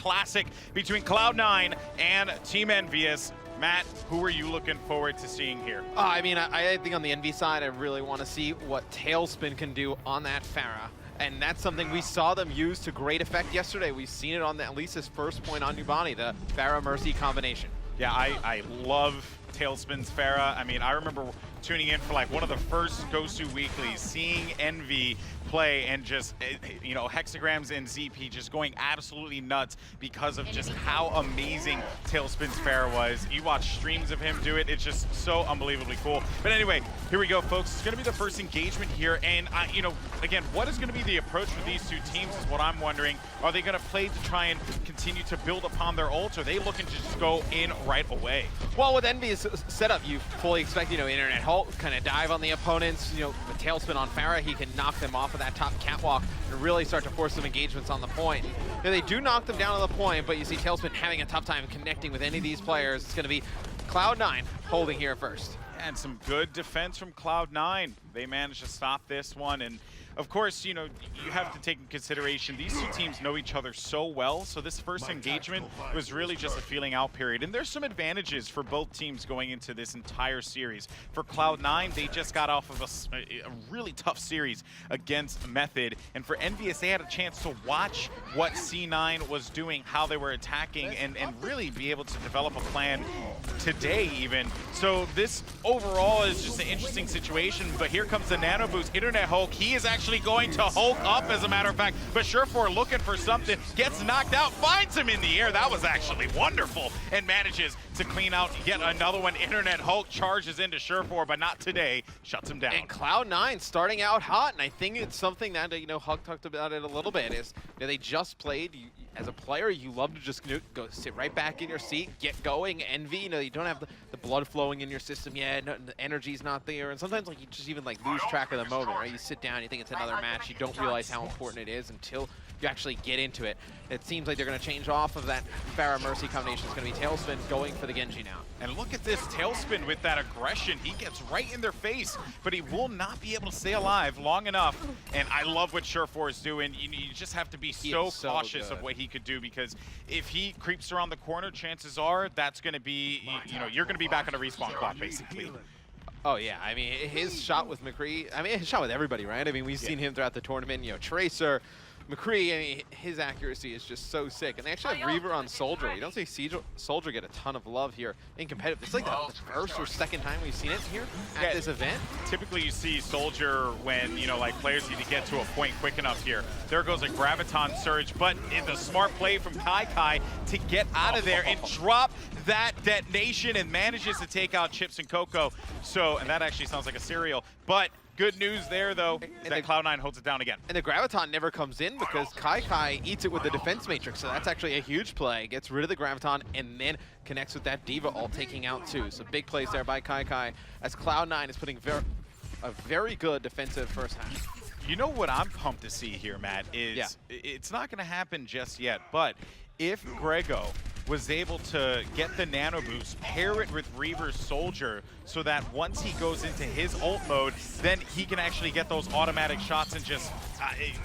classic between Cloud9 and Team EnVyUs. Matt, who are you looking forward to seeing here? I mean, I think on the Envy side, I really want to see what Tailspin can do on that Pharah. And that's something we saw them use to great effect yesterday. We've seen it on at least his first point on Nubani, the Pharah Mercy combination. Yeah, I love Tailspin's Pharah. I mean, I remember tuning in for like one of the first Gosu weeklies, seeing Envy play and just, you know, Hexagrams and ZP just going absolutely nuts because of just how amazing Tailspin's Pharah was. You watch streams of him do it, it's just so unbelievably cool. But anyway, here we go, folks. It's going to be the first engagement here, and, you know, again, what is going to be the approach for these two teams is what I'm wondering. Are they going to play to try and continue to build upon their ult, or are they looking to just go in right away? Well, with Envy's setup, you fully expect, you know, Internet Halt, kind of dive on the opponents. You know, with Tailspin on Pharah, he can knock them off of that top catwalk and really start to force some engagements on the point. Now, they do knock them down to the point, but you see Tailspin having a tough time connecting with any of these players. It's going to be Cloud9 holding here first. And some good defense from Cloud9. They managed to stop this one, and of course, you know, you have to take in consideration these two teams know each other so well, so this first engagement was really just a feeling out period. And there's some advantages for both teams going into this entire series. For Cloud9, they just got off of a really tough series against Method, and for EnVyUs, they had a chance to watch what C9 was doing, how they were attacking, and really be able to develop a plan today even. So this overall is just an interesting situation, but here comes the Nano Boost. Internet Hulk, he is actually going to Hulk up, as a matter of fact, but Surefour looking for something, gets knocked out, finds him in the air. That was actually wonderful, and manages to clean out yet another one. Internet Hulk charges into Surefour, but not today, shuts him down. And Cloud9 starting out hot, and I think it's something that, you know, Hulk talked about it a little bit, is, you know, they just played. As a player, you love to just go sit right back in your seat, get going. Envy, you know, you don't have the blood flowing in your system yet, no, the energy's not there, and sometimes like you just even like lose track of the moment, right? You sit down, you think it's another match, you don't realize how important it is until you actually get into it. It seems like they're going to change off of that Pharah Mercy combination. It's going to be Tailspin going for the Genji now. And look at this, Tailspin with that aggression. He gets right in their face, but he will not be able to stay alive long enough. And I love what Surefour is doing. You just have to be so cautious of what he could do, because if he creeps around the corner, chances are that's going to be, you know, you're going to be back on a respawn clock, basically. Oh, yeah. I mean, his shot with McCree, I mean, his shot with everybody, right? I mean, we've seen him throughout the tournament, you know, Tracer, McCree, I mean, his accuracy is just so sick. And they actually have Reaver on Soldier. You don't see Soldier get a ton of love here in competitive. It's like the first or second time we've seen it here at this event. Typically you see Soldier when, you know, like players need to get to a point quick enough here. There goes a Graviton Surge, but in the smart play from Kai to get out of there and drop that detonation, and manages to take out Chips and Coco. So, and that actually sounds like a cereal, but good news there, though, that Cloud9 holds it down again. And the Graviton never comes in because Kai eats it with the defense matrix, so that's actually a huge play. Gets rid of the Graviton and then connects with that Diva ult, taking out two. So big plays there by Kai as Cloud9 is putting a very good defensive first half. You know what I'm pumped to see here, Matt, is it's not going to happen just yet, but if Grego was able to get the Nano Boost, pair it with Reaver's Soldier, so that once he goes into his ult mode, then he can actually get those automatic shots and just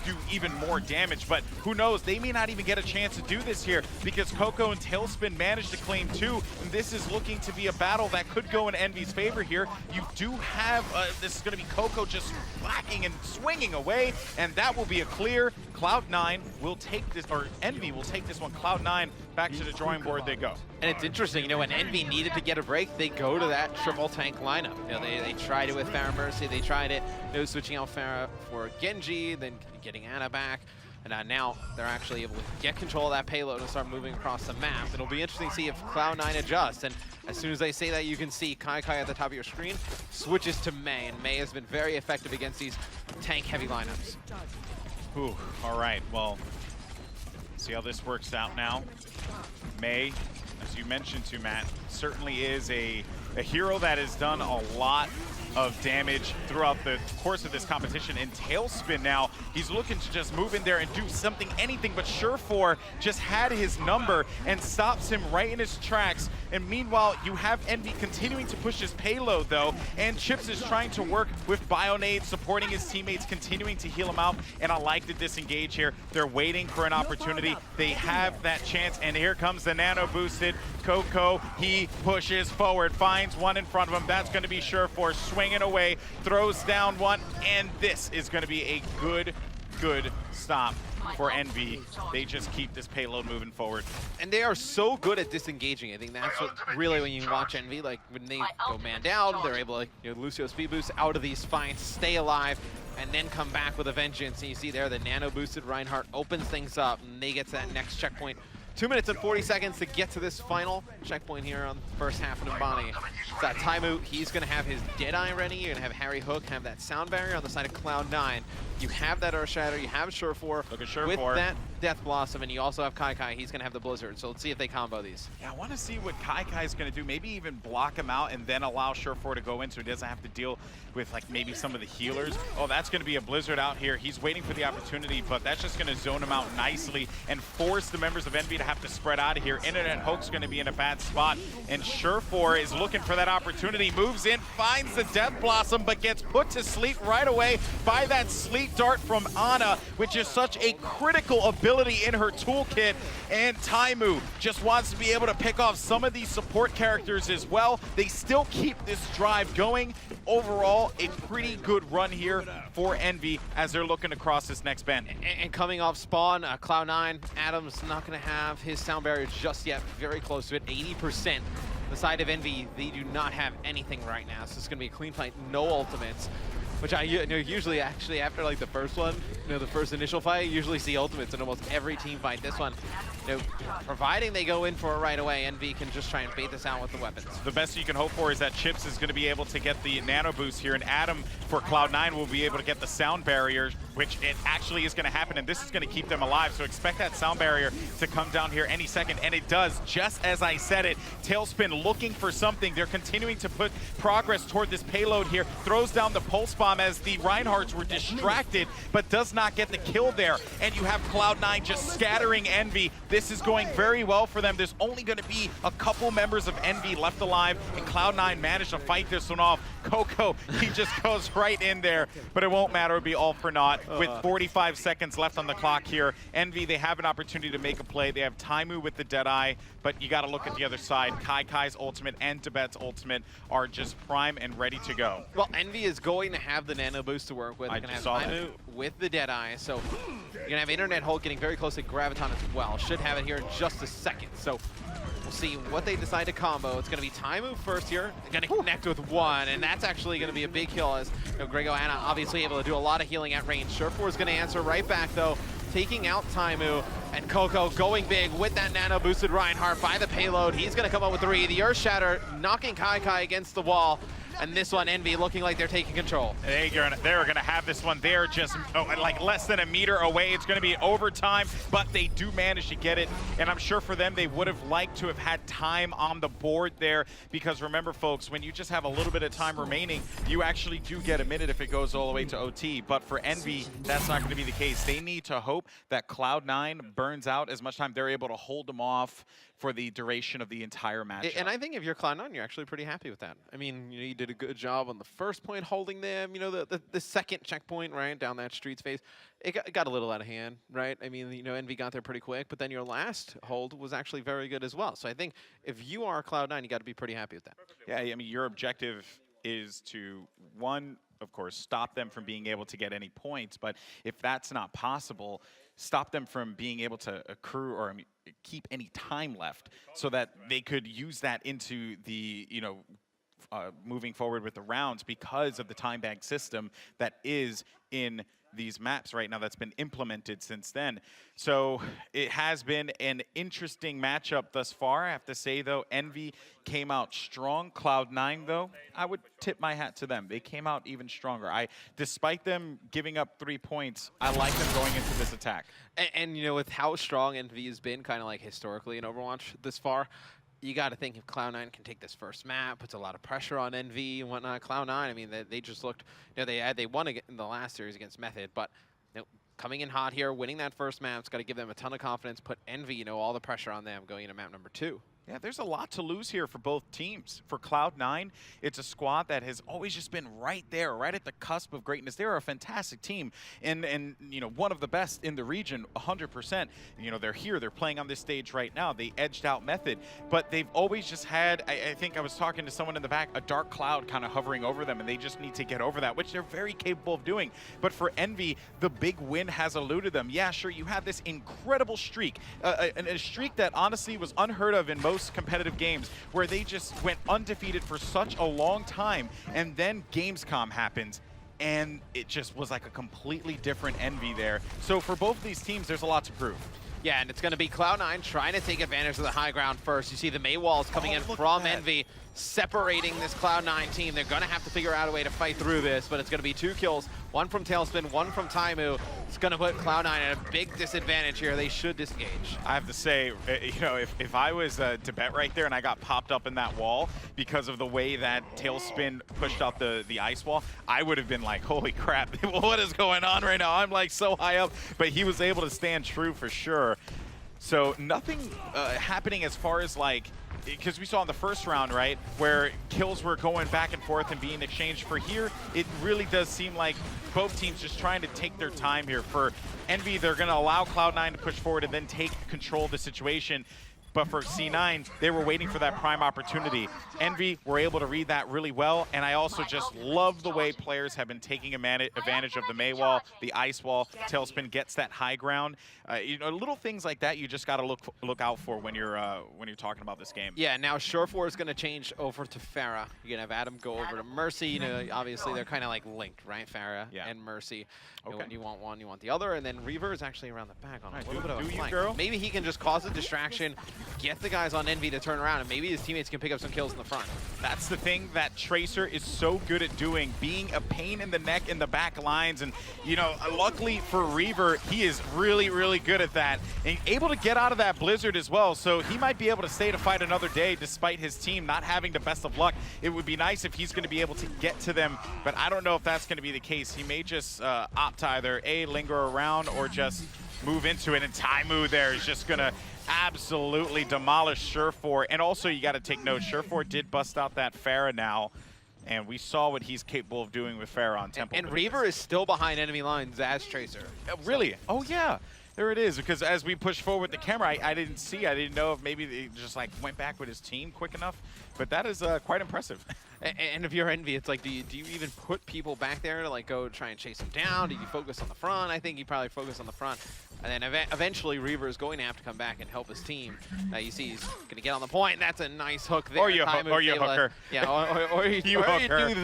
do even more damage. But who knows, they may not even get a chance to do this here, because Coco and Tailspin managed to claim two, and this is looking to be a battle that could go in Envy's favor here. You do have, this is going to be Coco just whacking and swinging away, and that will be a clear. Cloud9 will take this, or Envy will take this one. Cloud9 back to the drawing board they go. And it's interesting, you know, when Envy needed to get a break, they go to that triple tank lineup. You know, they tried it with Pharah Mercy, they tried it, you know, switching out Pharah for Genji, then getting Ana back. And now they're actually able to get control of that payload and start moving across the map. It'll be interesting to see if Cloud9 adjusts. And as soon as they say that, you can see Kai at the top of your screen switches to Mei. And Mei has been very effective against these tank-heavy lineups. Ooh, all right, well, see how this works out now. Mei, as you mentioned to Matt, certainly is a a hero that has done a lot of damage throughout the course of this competition. In Tailspin now, he's looking to just move in there and do something, anything, but Surefour just had his number and stops him right in his tracks. And meanwhile, you have Envy continuing to push his payload though, and Chips is trying to work with Bionade, supporting his teammates, continuing to heal him out, and I like the disengage here. They're waiting for an opportunity. They have that chance, and here comes the nano boosted Coco. He pushes forward, finds one in front of him. That's going to be Surefour swinging away, throws down one, and this is going to be a good stop for Envy. They just keep this payload moving forward. And they are so good at disengaging. I think that's what really, when you watch Envy, like when they go man down, they're able to, you know, Lucio speed boost out of these fights, stay alive, and then come back with a vengeance. And you see there the nano boosted Reinhardt opens things up, and they get to that next checkpoint. 2 minutes and 40 seconds to get to this final checkpoint here on the first half of Numbani. It's that Taimu, he's going to have his Deadeye ready. You're going to have Harry Hook have that sound barrier on the side of Cloud9. You have that Earth Shatter, you have Surefour with that Death Blossom, and you also have Kai Kai. He's going to have the Blizzard, so let's see if they combo these. Yeah, I want to see what Kai Kai is going to do. Maybe even block him out and then allow Surefour to go in so he doesn't have to deal with like maybe some of the healers. Oh, that's going to be a Blizzard out here. He's waiting for the opportunity, but that's just going to zone him out nicely and force the members of Envy to have to spread out of here. Internet Hook's going to be in a bad spot, and Surefour is looking for that opportunity. Moves in, finds the Death Blossom, but gets put to sleep right away by that Sleep Dart from Ana, which is such a critical ability in her toolkit. And Taimu just wants to be able to pick off some of these support characters as well. They still keep this drive going. Overall, a pretty good run here for Envy as they're looking to cross this next bend. And coming off spawn, Cloud9, Adam's not going to have his sound barrier just yet. Very close to it, 80%. The side of Envy, they do not have anything right now, so it's going to be a clean fight, no ultimates. Which I usually actually after like the first one, the first initial fight, you usually see ultimates in almost every team fight. This one, providing they go in for it right away, Envy can just try and bait this out with the weapons. The best you can hope for is that Chips is going to be able to get the nano boost here, and Adam for Cloud9 will be able to get the sound barrier, which it actually is going to happen, and this is going to keep them alive. So expect that sound barrier to come down here any second, and it does, just as I said it. Tailspin looking for something. They're continuing to put progress toward this payload here. Throws down the pulse bomb as the Reinhardts were distracted, but does not get the kill there. And you have Cloud9 just scattering Envy. This is going very well for them. There's only going to be a couple members of Envy left alive, and Cloud9 managed to fight this one off. Coco, he just goes right in there, but it won't matter. It'll be all for naught. With 45 seconds left on the clock here, Envy, they have an opportunity to make a play. They have Taimu with the Deadeye, but you got to look at the other side. Kai Kai's ultimate and Tibet's ultimate are just prime and ready to go. Well, Envy is going to have the nano boost to work with. They're going to have Taimu with the Deadeye, so you're going to have Internet Hulk getting very close to Graviton as well. Should have it here in just a second, so we'll see what they decide to combo. It's going to be Taimu first here. They're going to connect with one, and that's actually going to be a big kill as Grego Ana obviously able to do a lot of healing at range. Surefour is going to answer right back though, taking out Taimu, and Coco going big with that nano boosted Reinhardt by the payload. He's going to come up with 3. The Earth Shatter knocking Kai Kai against the wall. And this one, Envy looking like they're taking control. They're gonna have this one. They're just like less than a meter away. It's gonna be overtime, but they do manage to get it. And I'm sure for them, they would have liked to have had time on the board there, because remember folks, when you just have a little bit of time remaining, you actually do get a minute if it goes all the way to OT. But for Envy, that's not gonna be the case. They need to hope that Cloud9 burns out as much time. They're able to hold them off for the duration of the entire match. And I think if you're Cloud9, you're actually pretty happy with that. I mean, you did a good job on the first point holding them, the second checkpoint, right, down that streets phase. It got a little out of hand, right? I mean, Envy got there pretty quick, but then your last hold was actually very good as well. So I think if you are Cloud9, you got to be pretty happy with that. Yeah, I mean, your objective is to, one, of course, stop them from being able to get any points, but if that's not possible, stop them from being able to accrue or keep any time left so that they could use that into the, moving forward with the rounds, because of the time bank system that is in these maps right now that's been implemented since then. So it has been an interesting matchup thus far. I have to say, though, Envy came out strong. Cloud9, though, I would tip my hat to them. They came out even stronger. Despite them giving up 3 points, I like them going into this attack. And with how strong Envy has been kind of like historically in Overwatch this far, you got to think if Cloud9 can take this first map, puts a lot of pressure on EnVy and whatnot. Cloud9, I mean, they just looked, they won in the last series against Method, but coming in hot here, winning that first map, it's got to give them a ton of confidence, put EnVy, all the pressure on them going into map number 2. Yeah, there's a lot to lose here for both teams. For Cloud9, it's a squad that has always just been right there, right at the cusp of greatness. They're a fantastic team and one of the best in the region, 100%. They're here, they're playing on this stage right now. They edged out Method, but they've always just had, I think I was talking to someone in the back, a dark cloud kind of hovering over them, and they just need to get over that, which they're very capable of doing. But for EnVy, the big win has eluded them. Yeah, sure, you have this incredible streak, a streak that honestly was unheard of in most competitive games, where they just went undefeated for such a long time, and then Gamescom happens, and it just was like a completely different EnVy there. So for both of these teams, there's a lot to prove. Yeah, and it's going to be Cloud9 trying to take advantage of the high ground first. You see the Maywalls coming in from EnVy, separating this Cloud9 team. They're going to have to figure out a way to fight through this, but it's going to be 2 kills, 1 from Tailspin, 1 from Taimu. It's going to put Cloud9 at a big disadvantage here. They should disengage. I have to say, if I was Tibet right there and I got popped up in that wall because of the way that Tailspin pushed out the ice wall, I would have been like, holy crap, what is going on right now? I'm like so high up, but he was able to stand true for sure. So nothing happening as far as because we saw in the first round, right, where kills were going back and forth and being exchanged. For here, it really does seem like both teams just trying to take their time here. For EnVy, they're going to allow Cloud9 to push forward and then take control of the situation. But for C9, they were waiting for that prime opportunity. EnVy were able to read that really well, and I also just love the way players have been taking advantage of the Maywall, the ice wall. Tailspin gets that high ground. Little things like that you just got to look out for when you're talking about this game. Yeah, now Surefour is going to change over to Pharah. You're going to have Adam go over to Mercy. Obviously they're kind of like linked, right? Pharah and Mercy. When you want one, you want the other, and then Reaver is actually around the back on a little bit of a flank. Maybe he can just cause a distraction, get the guys on EnVy to turn around, and maybe his teammates can pick up some kills in the front. That's the thing that Tracer is so good at doing, being a pain in the neck in the back lines. And, luckily for Reaver, he is really, really good at that. And able to get out of that blizzard as well, so he might be able to stay to fight another day despite his team not having the best of luck. It would be nice if he's going to be able to get to them, but I don't know if that's going to be the case. He may just opt to either A, linger around, or just move into it, and Taimu there is just going to absolutely demolish Surefour. And also, you got to take note, Surefour did bust out that Pharah now, and we saw what he's capable of doing with Pharah on Temple. And Reaver is still behind enemy lines as Tracer. Really? Oh, yeah. There it is, because as we push forward with the camera, I didn't know if maybe they just went back with his team quick enough, but that is quite impressive. And if you're EnVy, it's like, do you even put people back there to go try and chase him down? Do you focus on the front? I think you probably focus on the front. And then eventually Reaver is going to have to come back and help his team. Now you see he's going to get on the point, and that's a nice hook there. Or you hooker. Yeah, or you do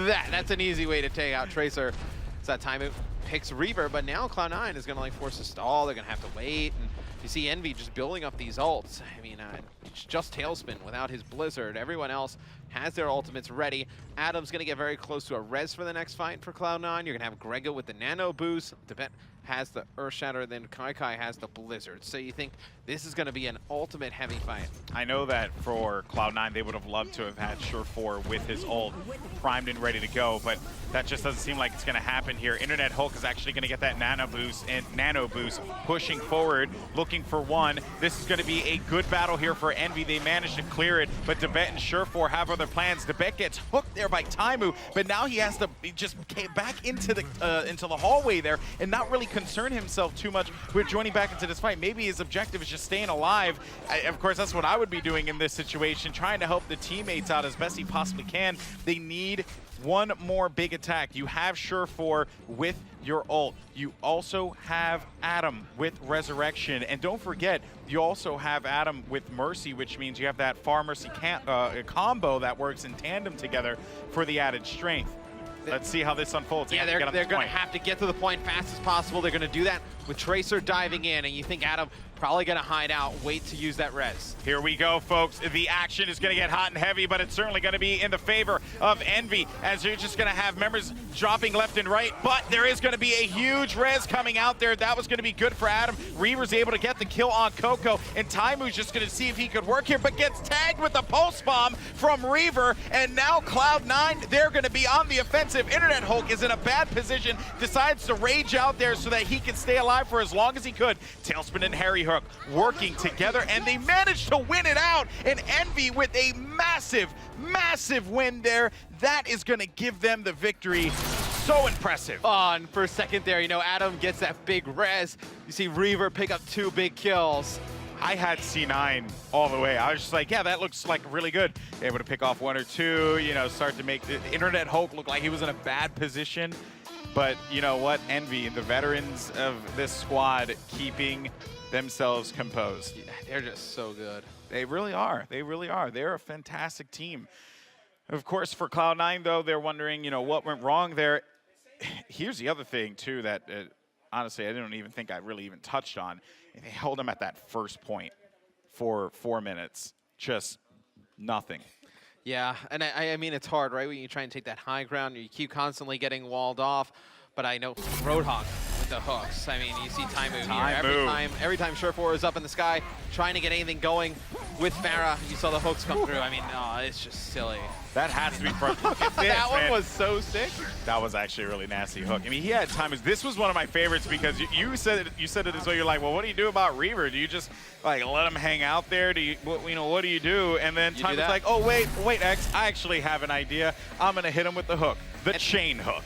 that. That's an easy way to take out Tracer. So that Taimu picks Reaver, but now Cloud9 is going to force a stall. They're going to have to wait. And you see EnVy just building up these ults. I mean, it's just Tailspin without his Blizzard. Everyone else has their ultimates ready. Adam's going to get very close to a res for the next fight for Cloud9. You're going to have Grego with the nano boost. Tibet has the Earthshatter, then Kai has the Blizzard. So you think this is going to be an ultimate heavy fight. I know that for Cloud9, they would have loved to have had Surefour with his ult primed and ready to go, but that just doesn't seem like it's going to happen here. Internet Hulk is actually going to get that nano boost, pushing forward, looking for one. This is going to be a good battle here for EnVy. They managed to clear it, but Tibet and Surefour have other plans. Tibet gets hooked there by Taimu, but now he has to just back into the hallway there and not really concern himself too much with joining back into this fight. Maybe his objective is just staying alive. Of course, that's what I would be doing in this situation, trying to help the teammates out as best he possibly can. They need one more big attack. You have Surefour with your ult. You also have Adam with Resurrection. And don't forget, you also have Adam with Mercy, which means you have that Far Mercy combo that works in tandem together for the added strength. Let's see how this unfolds. Yeah, they're going to have to get to the point fast as possible. They're going to do that with Tracer diving in, and you think Adam Probably going to hide out, wait to use that res. Here we go, folks. The action is going to get hot and heavy, but it's certainly going to be in the favor of Envy, as you're just going to have members dropping left and right, but there is going to be a huge res coming out there. That was going to be good for Adam. Reaver's able to get the kill on Coco, and Taimu's just going to see if he could work here, but gets tagged with the pulse bomb from Reaver, and now Cloud9, they're going to be on the offensive. Internet Hulk is in a bad position, decides to rage out there so that he can stay alive for as long as he could. Tailspin and Harry Hook working together, and they managed to win it out, and Envy with a massive, massive win there. That is going to give them the victory. So impressive. And for a second there, Adam gets that big res. You see Reaver pick up 2 big kills. I had C9 all the way. I was just like, yeah, that looks like really good. Able to pick off 1 or 2, start to make the Internet Hulk look like he was in a bad position. But you know what? Envy, the veterans of this squad, keeping themselves composed. Yeah, they're just so good. They really are. They really are. They're a fantastic team. Of course, for Cloud9, though, they're wondering, what went wrong there. Here's the other thing, too, that honestly I don't even think I really even touched on. They held them at that first point for 4 minutes. Just nothing. Yeah, and I mean, it's hard, right? When you try and take that high ground, you keep constantly getting walled off. But I know Roadhog with the hooks. I mean, you see Taimu here. Every time Surefour is up in the sky, trying to get anything going with Farah, you saw the hooks come through. I mean, no, it's just silly. That has to be front. Look at this, that one man. was so sick. That was actually a really nasty hook. I mean, he had Taimu. This was one of my favorites because you said it as well. You're like, well, what do you do about Reaver? Do you just like let him hang out there? Do you, what do you do? And then Taimu's like, oh wait, X, I actually have an idea. I'm gonna hit him with the hook, the chain hook.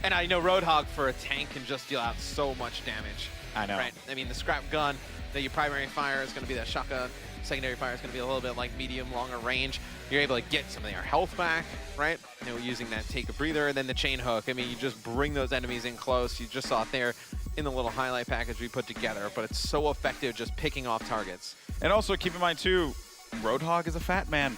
And I know Roadhog for a tank can just deal out so much damage. I know. Right? I mean, the scrap gun, your primary fire is going to be that shotgun. Secondary fire is going to be a little bit like medium, longer range. You're able to get some of their health back, right? Using that take a breather, and then the chain hook. I mean, you just bring those enemies in close. You just saw it there in the little highlight package we put together, but it's so effective just picking off targets. And also keep in mind, too, Roadhog is a fat man,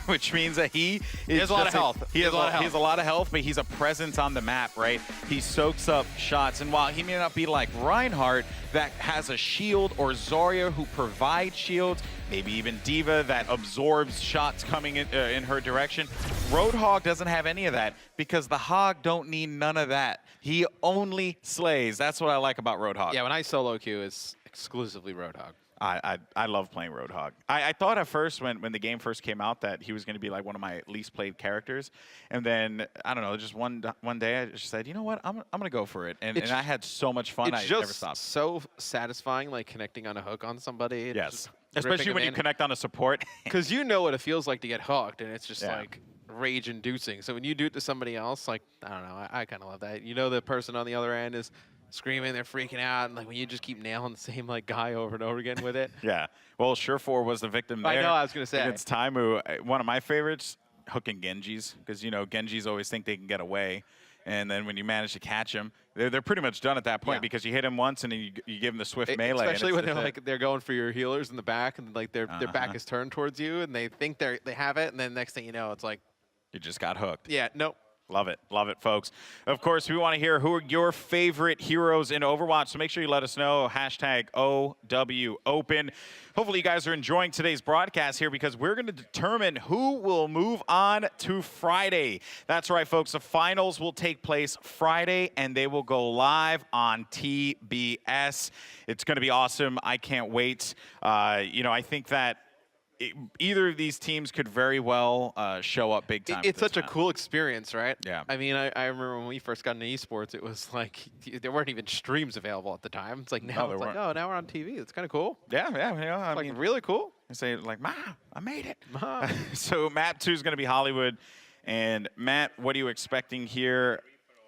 which means that he has a lot of health. He has a lot of health, but he's a presence on the map, right? He soaks up shots, and while he may not be like Reinhardt that has a shield, or Zarya who provides shields, maybe even D.Va that absorbs shots coming in her direction, Roadhog doesn't have any of that because the Hog don't need none of that. He only slays. That's what I like about Roadhog. Yeah, when I solo queue, it's exclusively Roadhog. I love playing Roadhog. I thought at first when the game first came out that he was going to be like one of my least played characters, and then I don't know, just one day I just said, you know what, I'm gonna go for it, and I had so much fun. I never stopped. It's just so satisfying, like connecting on a hook on somebody. Yes, especially when you connect on a support, because you know what it feels like to get hooked, and it's just like rage-inducing. So when you do it to somebody else, like I don't know, I kind of love that. The person on the other end is screaming, they're freaking out, and like when you just keep nailing the same like guy over and over again with it. Yeah. Well, Surefour was the victim there. I know, I was gonna say. Against Taimu, one of my favorites, hooking Genjis, because Genjis always think they can get away, and then when you manage to catch them, they're pretty much done at that point because you hit them once and then you give them the swift melee. Especially when they're going for your healers in the back, and like their back is turned towards you, and they think they have it, and then next thing you know, it's like you just got hooked. Yeah. Nope. Love it, folks. Of course, we want to hear who are your favorite heroes in Overwatch, so make sure you let us know. Hashtag OW Open. Hopefully you guys are enjoying today's broadcast here because we're going to determine who will move on to Friday. That's right, folks. The finals will take place Friday, and they will go live on TBS. It's going to be awesome. I can't wait. I think that either of these teams could very well show up big time. It's such a cool experience, right? Yeah. I mean, I remember when we first got into eSports, it was like there weren't even streams available at the time. It's like now it's like, oh, now we're on TV. It's kind of cool. Yeah. I mean, really cool. I say like, Ma, I made it. Ma. So map 2 is going to be Hollywood. And Matt, what are you expecting here?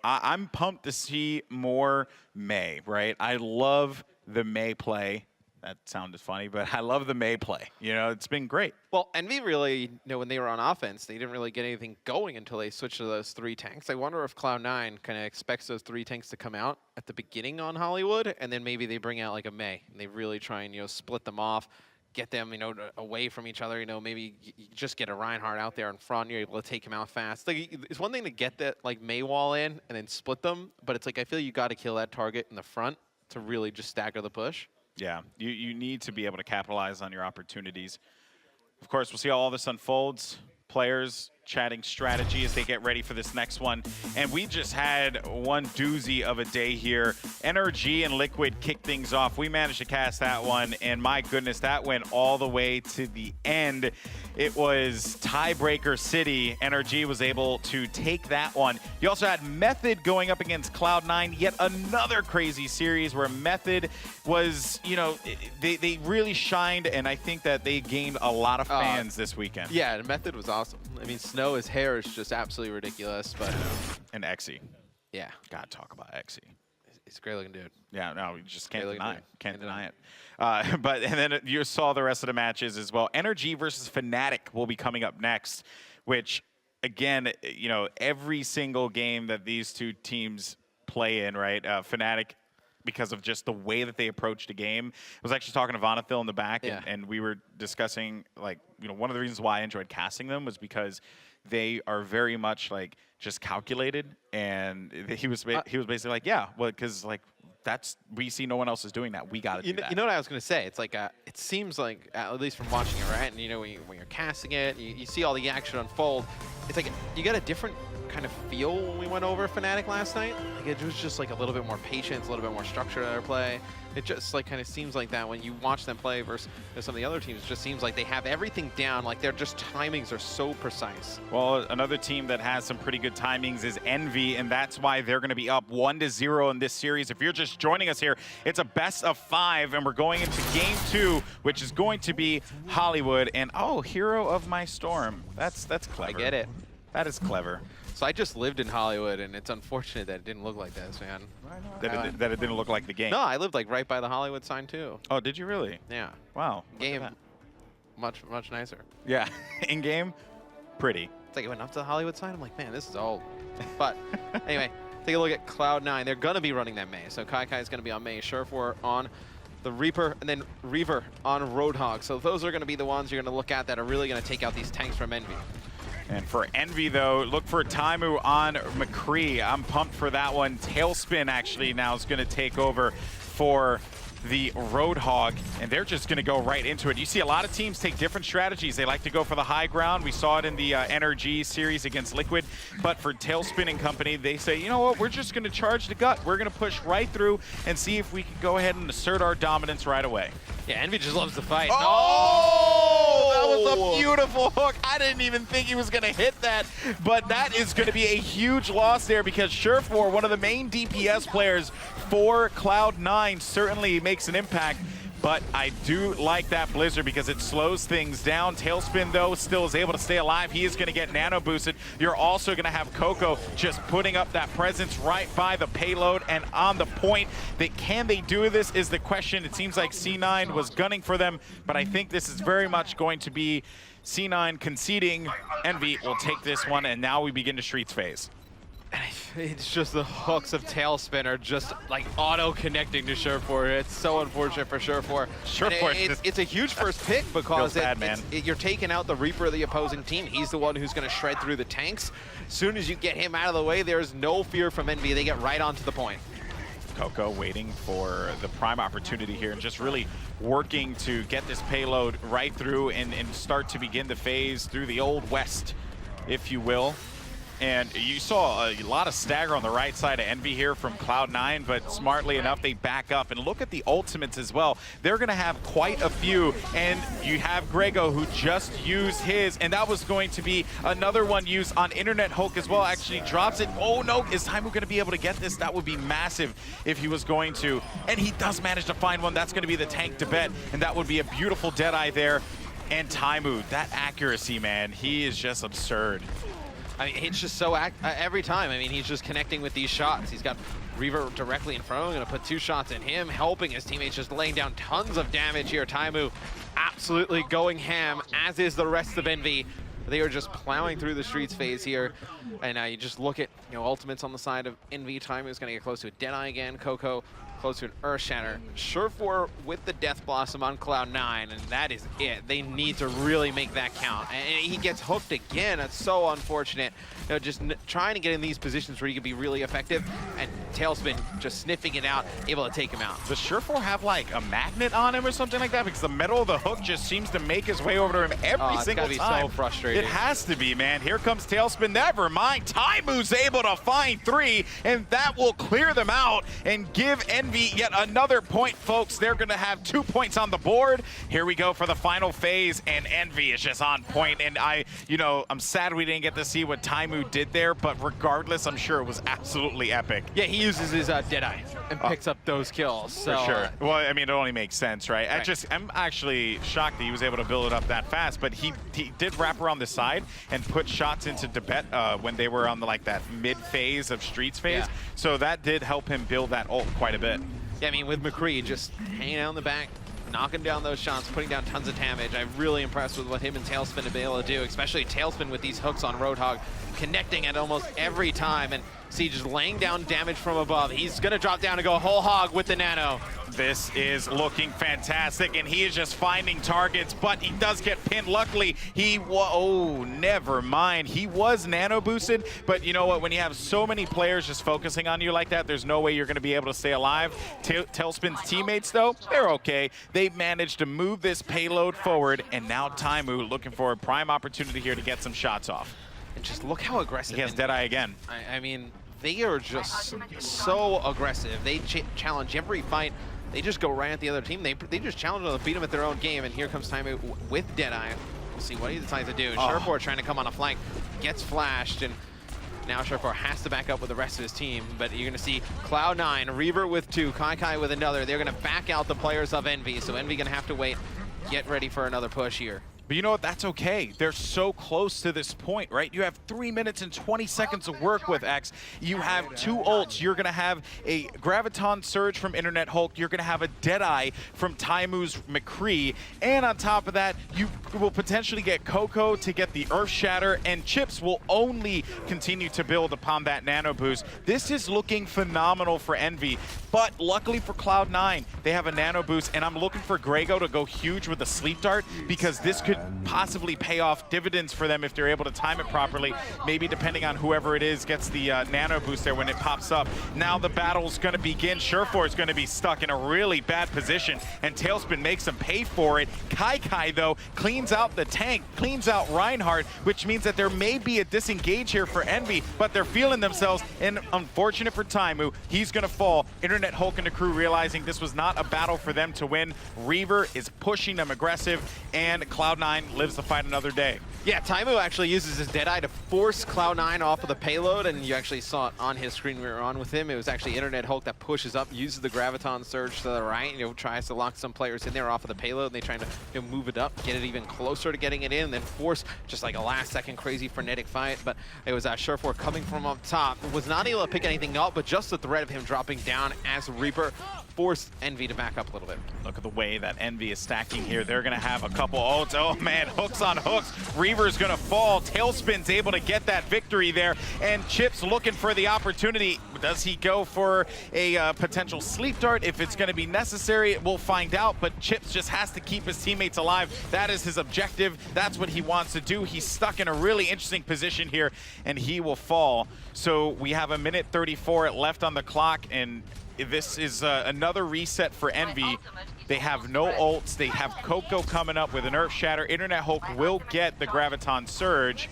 I'm pumped to see more Mei, right? I love the Mei play. That sounded funny, but I love the Mei play. It's been great. Well, Envy really, when they were on offense, they didn't really get anything going until they switched to those 3 tanks. I wonder if Cloud9 kind of expects those 3 tanks to come out at the beginning on Hollywood, and then maybe they bring out like a Mei, and they really try and, split them off, get them, away from each other. Maybe you just get a Reinhardt out there in front, you're able to take him out fast. Like, it's one thing to get that like Mei wall in and then split them, but it's like I feel you got to kill that target in the front to really just stagger the push. Yeah, you need to be able to capitalize on your opportunities. Of course, we'll see how all this unfolds. Players chatting strategy as they get ready for this next one. And we just had one doozy of a day here. NRG and Liquid kicked things off. We managed to cast that one, and my goodness, that went all the way to the end. It was tiebreaker city. NRG was able to take that one. You also had Method going up against Cloud9, yet another crazy series where Method was, you know, they really shined, and I think that they gained a lot of fans this weekend. Yeah, and Method was awesome. I mean, Snow, his hair is just absolutely ridiculous, but... And Exy. Yeah. Gotta talk about Exy. He's a great-looking dude. Yeah, no, you just can't deny it. Can't deny it. And then you saw the rest of the matches as well. NRG versus Fnatic will be coming up next, which, again, you know, every single game that these two teams play in, right, Fnatic, because of just the way that they approached the game. I was actually talking to Vonathil in the back, and we were discussing, like, you know, one of the reasons why I enjoyed casting them was because they are very much, like, just calculated. And he was basically like, yeah, well, because, like, we see no one else is doing that. We got to do that. You know what I was going to say? It's like, it seems like, at least from watching it, right? And, you know, when you're casting it, you see all the action unfold. It's like, you got a different kind of feel when we went over Fnatic last night. Like, it was just like a little bit more patience, a little bit more structure to their play. It just like kind of seems like that when you watch them play versus some of the other teams. It just seems like they have everything down. Like their just timings are so precise. Well, another team that has some pretty good timings is Envy, and that's why they're going to be up 1-0 in this series. If you're just joining us here, it's a best of 5, and we're going into game 2, which is going to be Hollywood. And oh, Hero of My Storm. That's clever. I get it. That is clever. So I just lived in Hollywood, and it's unfortunate that it didn't look like this, man. That it didn't look like the game. No, I lived like right by the Hollywood sign too. Oh, did you really? Yeah. Wow. Game, much nicer. Yeah. In game, pretty. It's like it went up to the Hollywood sign. I'm like, man, this is old. But anyway, take a look at Cloud9. They're gonna be running that Mei. So Kai is gonna be on Mei, Surefour on the Reaper, and then Reaver on Roadhog. So those are gonna be the ones you're gonna look at that are really gonna take out these tanks from Envy. And for Envy, though, look for Taimu on McCree. I'm pumped for that one. Tailspin, actually, now is going to take over for the Roadhog, and they're just going to go right into it. You see a lot of teams take different strategies. They like to go for the high ground. We saw it in the NRG series against Liquid, but for Tailspin and company, they say, you know what, we're just going to charge the gut. We're going to push right through and see if we can go ahead and assert our dominance right away. Yeah, Envy just loves to fight. Oh, that was a beautiful hook. I didn't even think he was going to hit that, but that is going to be a huge loss there because Surefour, one of the main DPS players for Cloud9, certainly makes an impact. But I do like that Blizzard because it slows things down. Tailspin, though, still is able to stay alive. He is going to get nano boosted. You're also going to have Coco just putting up that presence right by the payload and on the point. Can they do this is the question. It seems like C9 was gunning for them, but I think this is very much going to be C9 conceding. Envy will take this one, and now we begin the Streets phase. It's just the hooks of Tailspin are just like auto-connecting to Surefour. It's so unfortunate for Surefour. It's a huge first pick because you're taking out the Reaper of the opposing team. He's the one who's going to shred through the tanks. As soon as you get him out of the way, there's no fear from Envy. They get right onto the point. Coco waiting for the prime opportunity here and just really working to get this payload right through and start to begin the phase through the Old West, if you will. And you saw a lot of stagger on the right side of Envy here from Cloud9, but smartly enough, they back up. And look at the ultimates as well. They're going to have quite a few. And you have Grego, who just used his, and that was going to be another one used on Internet Hulk as well. Actually drops it. Oh, no. Is Taimu going to be able to get this? That would be massive if he was going to. And he does manage to find one. That's going to be the tank to bet, and that would be a beautiful Deadeye there. And Taimu, that accuracy, man, he is just absurd. I mean, it's just so every time. I mean, he's just connecting with these shots. He's got Reaver directly in front of him, going to put 2 shots in him, helping his teammates, just laying down tons of damage here. Taimu absolutely going ham, as is the rest of Envy. They are just plowing through the Streets phase here. And you just look at, ultimates on the side of Envy. Taimu is going to get close to a Deadeye again. Coco close to an Earth Shatter. Surefour with the Death Blossom on Cloud9, and that is it. They need to really make that count. And he gets hooked again. That's so unfortunate. Just trying to get in these positions where he can be really effective, and Tailspin just sniffing it out, able to take him out. Does Surefour have like a magnet on him or something like that? Because the metal of the hook just seems to make his way over to him every single time. It's gotta be so frustrating. It has to be, man. Here comes Tailspin. Never mind. Taimu's able to find 3, and that will clear them out and give EnVy yet another point, folks. They're going to have 2 points on the board. Here we go for the final phase, and EnVy is just on point. And I'm sad we didn't get to see what Taimu did there, but regardless, I'm sure it was absolutely epic. Yeah, he uses his Deadeye and picks up those kills. So, for sure. Well, I mean, it only makes sense, right? I'm actually shocked that he was able to build it up that fast, but he did wrap around the side and put shots into Debet when they were on that mid phase of Streets phase. Yeah. So that did help him build that ult quite a bit. Yeah, I mean, with McCree just hanging out in the back, knocking down those shots, putting down tons of damage. I'm really impressed with what him and Tailspin have been able to do, especially Tailspin with these hooks on Roadhog, connecting at almost every time. And see, just laying down damage from above. He's going to drop down and go whole hog with the nano. This is looking fantastic, and he is just finding targets, but he does get pinned. Luckily, never mind. He was nano boosted, but you know what? When you have so many players just focusing on you like that, there's no way you're going to be able to stay alive. Tailspin's teammates, though, they're okay. They managed to move this payload forward, and now Taimu looking for a prime opportunity here to get some shots off. And just look how aggressive. He has Deadeye again. I mean, they are just so aggressive. They challenge every fight. They just go right at the other team. They just challenge them to beat them at their own game. And here comes Taimu with Deadeye. We'll see what he decides to do. Surefour trying to come on a flank, gets flashed, and now Surefour has to back up with the rest of his team. But you're going to see Cloud9, Reaver with 2, Kai with another. They're going to back out the players of EnVy. So EnVy going to have to wait, get ready for another push here. But you know what? That's okay. They're so close to this point, right? You have 3 minutes and 20 seconds to work with, X. You have 2 ults. You're going to have a Graviton Surge from Internet Hulk. You're going to have a Deadeye from Taimu's McCree. And on top of that, you will potentially get Coco to get the Earth Shatter, and Chips will only continue to build upon that nano boost. This is looking phenomenal for EnVy. But luckily for Cloud9, they have a nano boost, and I'm looking for Grego to go huge with the Sleep Dart, because this could possibly pay off dividends for them if they're able to time it properly. Maybe depending on whoever it is gets the nano boost there when it pops up. Now the battle's going to begin. Surefour is going to be stuck in a really bad position, and Tailspin makes him pay for it. Kai, though, cleans out the tank, cleans out Reinhardt, which means that there may be a disengage here for EnVy, but they're feeling themselves, and unfortunate for Taimu, he's going to fall. Internet Hulk and the crew realizing this was not a battle for them to win. Reaver is pushing them aggressive, and Cloud9 lives to fight another day. Yeah, Taimu actually uses his Deadeye to force Cloud9 off of the payload, and you actually saw it on his screen we were on with him. It was actually Internet Hulk that pushes up, uses the Graviton Surge to the right, tries to lock some players in there off of the payload, and they try to move it up, get it even closer to getting it in, and then force just like a last-second crazy frenetic fight. But it was Surefour coming from up top, was not able to pick anything up, but just the threat of him dropping down as Reaper forced EnVy to back up a little bit. Look at the way that EnVy is stacking here. They're going to have a couple ults. Oh, man, hooks on hooks. Reaver's going to fall. Tailspin's able to get that victory there. And Chips looking for the opportunity. Does he go for a potential Sleep Dart? If it's going to be necessary, we'll find out. But Chips just has to keep his teammates alive. That is his objective. That's what he wants to do. He's stuck in a really interesting position here, and he will fall. So we have 1:34 left on the clock, and this is another reset for EnVy. They have no ults. They have Coco coming up with an Earth Shatter. Internet Hulk will get the Graviton Surge.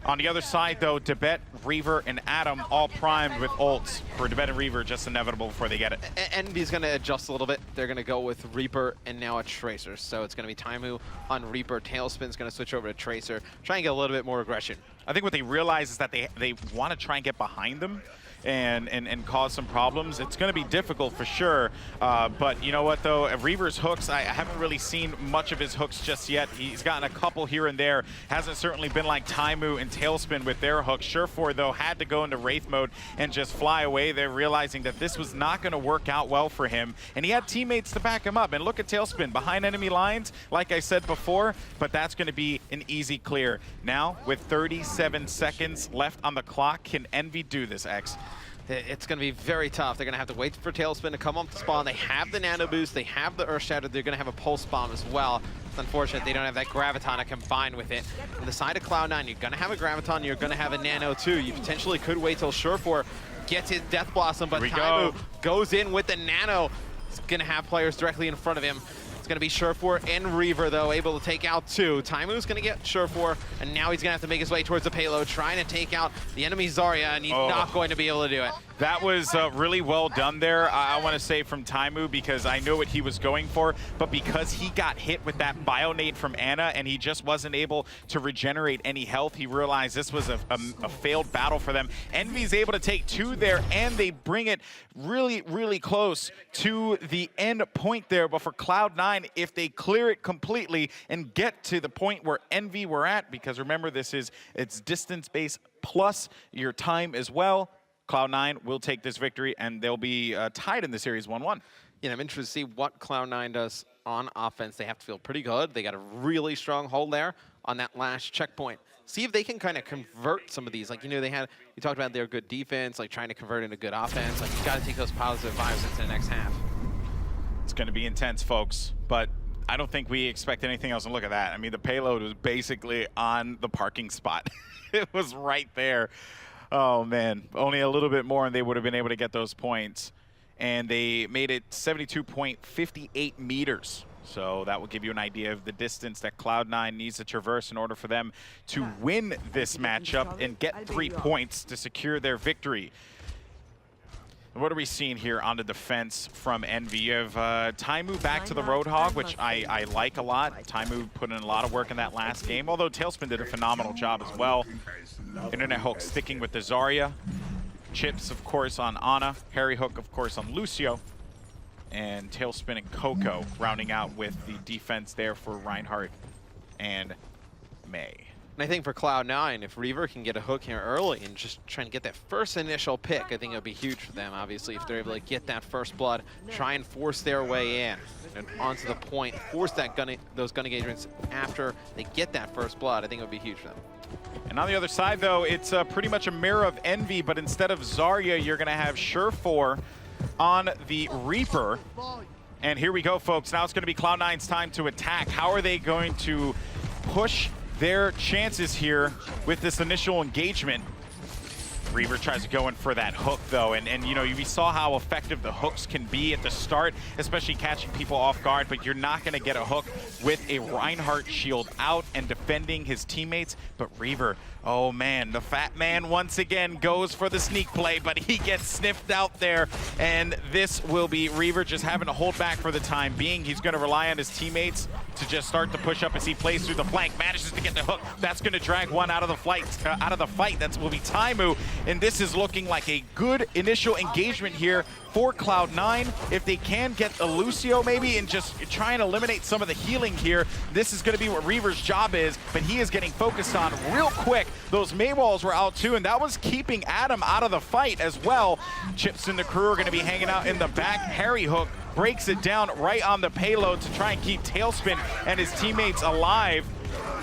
On the other side, though, Debet, Reaver, and Adam all primed with ults. For Debet and Reaver, just inevitable before they get it. EnVy's going to adjust a little bit. They're going to go with Reaper and now a Tracer. So it's going to be Taimu on Reaper. Tailspin's going to switch over to Tracer. Try and get a little bit more aggression. I think what they realize is that they want to try and get behind them and cause some problems. It's going to be difficult for sure, but you know what though, Reaver's hooks, I haven't really seen much of his hooks just yet. He's gotten a couple here and there. Hasn't certainly been like Taimu and Tailspin with their hooks. Surefour though had to go into Wraith mode and just fly away. They're realizing that this was not going to work out well for him, and he had teammates to back him up. And look at Tailspin behind enemy lines, like I said before, but that's going to be an easy clear. Now with 37 seconds left on the clock, can EnVy do this, X? It's going to be very tough. They're going to have to wait for Tailspin to come up to spawn. They have the nano boost. They have the Earth Shatter. They're going to have a pulse bomb as well. It's unfortunate they don't have that Graviton to combine with it. On the side of Cloud9, you're going to have a Graviton. You're going to have a nano too. You potentially could wait till Surefour gets his Death Blossom, but Here we Taimu go. goes in with the Nano. He's going to have players directly in front of him. It's going to be Surefour and Reaver, though, able to take out 2. Taimu's going to get Surefour, and now he's going to have to make his way towards the payload, trying to take out the enemy Zarya, and he's not going to be able to do it. That was really well done there, I want to say, from Taimu, because I know what he was going for, but because he got hit with that Bionade from Ana and he just wasn't able to regenerate any health, he realized this was a failed battle for them. EnVy's able to take 2 there, and they bring it really, really close to the end point there. But for Cloud9, if they clear it completely and get to the point where EnVy were at, because remember, it's distance-based plus your time as well, Cloud9 will take this victory, and they'll be tied in the series 1-1. Yeah, I'm interested to see what Cloud9 does on offense. They have to feel pretty good. They got a really strong hold there on that last checkpoint. See if they can kind of convert some of these. Like, you know, you talked about their good defense, like trying to convert into good offense. Like, you got to take those positive vibes into the next half. It's going to be intense, folks, but I don't think we expect anything else. And look at that. I mean, the payload was basically on the parking spot. It was right there. Oh, man. Only a little bit more, and they would have been able to get those points. And they made it 72.58 meters. So that will give you an idea of the distance that Cloud9 needs to traverse in order for them to win this matchup and get 3 points to secure their victory. What are we seeing here on the defense from EnVy? You have Taimu back to the Roadhog, which I like a lot. Taimu put in a lot of work in that last game, although Tailspin did a phenomenal job as well. Internet Hook sticking with the Zarya. Chips, of course, on Ana. Harry Hook, of course, on Lucio. And Tailspin and Coco rounding out with the defense there for Reinhardt and May. And I think for Cloud9, if Reaver can get a hook here early and just try and get that first initial pick, I think it would be huge for them, obviously, if they're able to get that first blood, try and force their way in and onto the point, force those gun engagements after they get that first blood. I think it would be huge for them. And on the other side, though, it's pretty much a mirror of EnVy, but instead of Zarya, you're going to have Surefour on the Reaper. And here we go, folks. Now it's going to be Cloud9's time to attack. How are they going to push their chances here with this initial engagement? Reaver tries to go in for that hook, though, and you know, we saw how effective the hooks can be at the start, especially catching people off guard, but you're not going to get a hook with a Reinhardt shield out and defending his teammates. But Reaver, oh man, the fat man once again goes for the sneak play, but he gets sniffed out there, and this will be Reaver just having to hold back for the time being. He's going to rely on his teammates to just start to push up as he plays through the flank, manages to get the hook. That's going to drag one out of the fight. That will be Taimu, and this is looking like a good initial engagement here for Cloud9. If they can get a Lucio maybe and just try and eliminate some of the healing here, this is going to be what Reaver's job is, but he is getting focused on real quick. Those Maywalls were out too, and that was keeping Adam out of the fight as well. Chips and the crew are going to be hanging out in the back. Harry Hook breaks it down right on the payload to try and keep Tailspin and his teammates alive.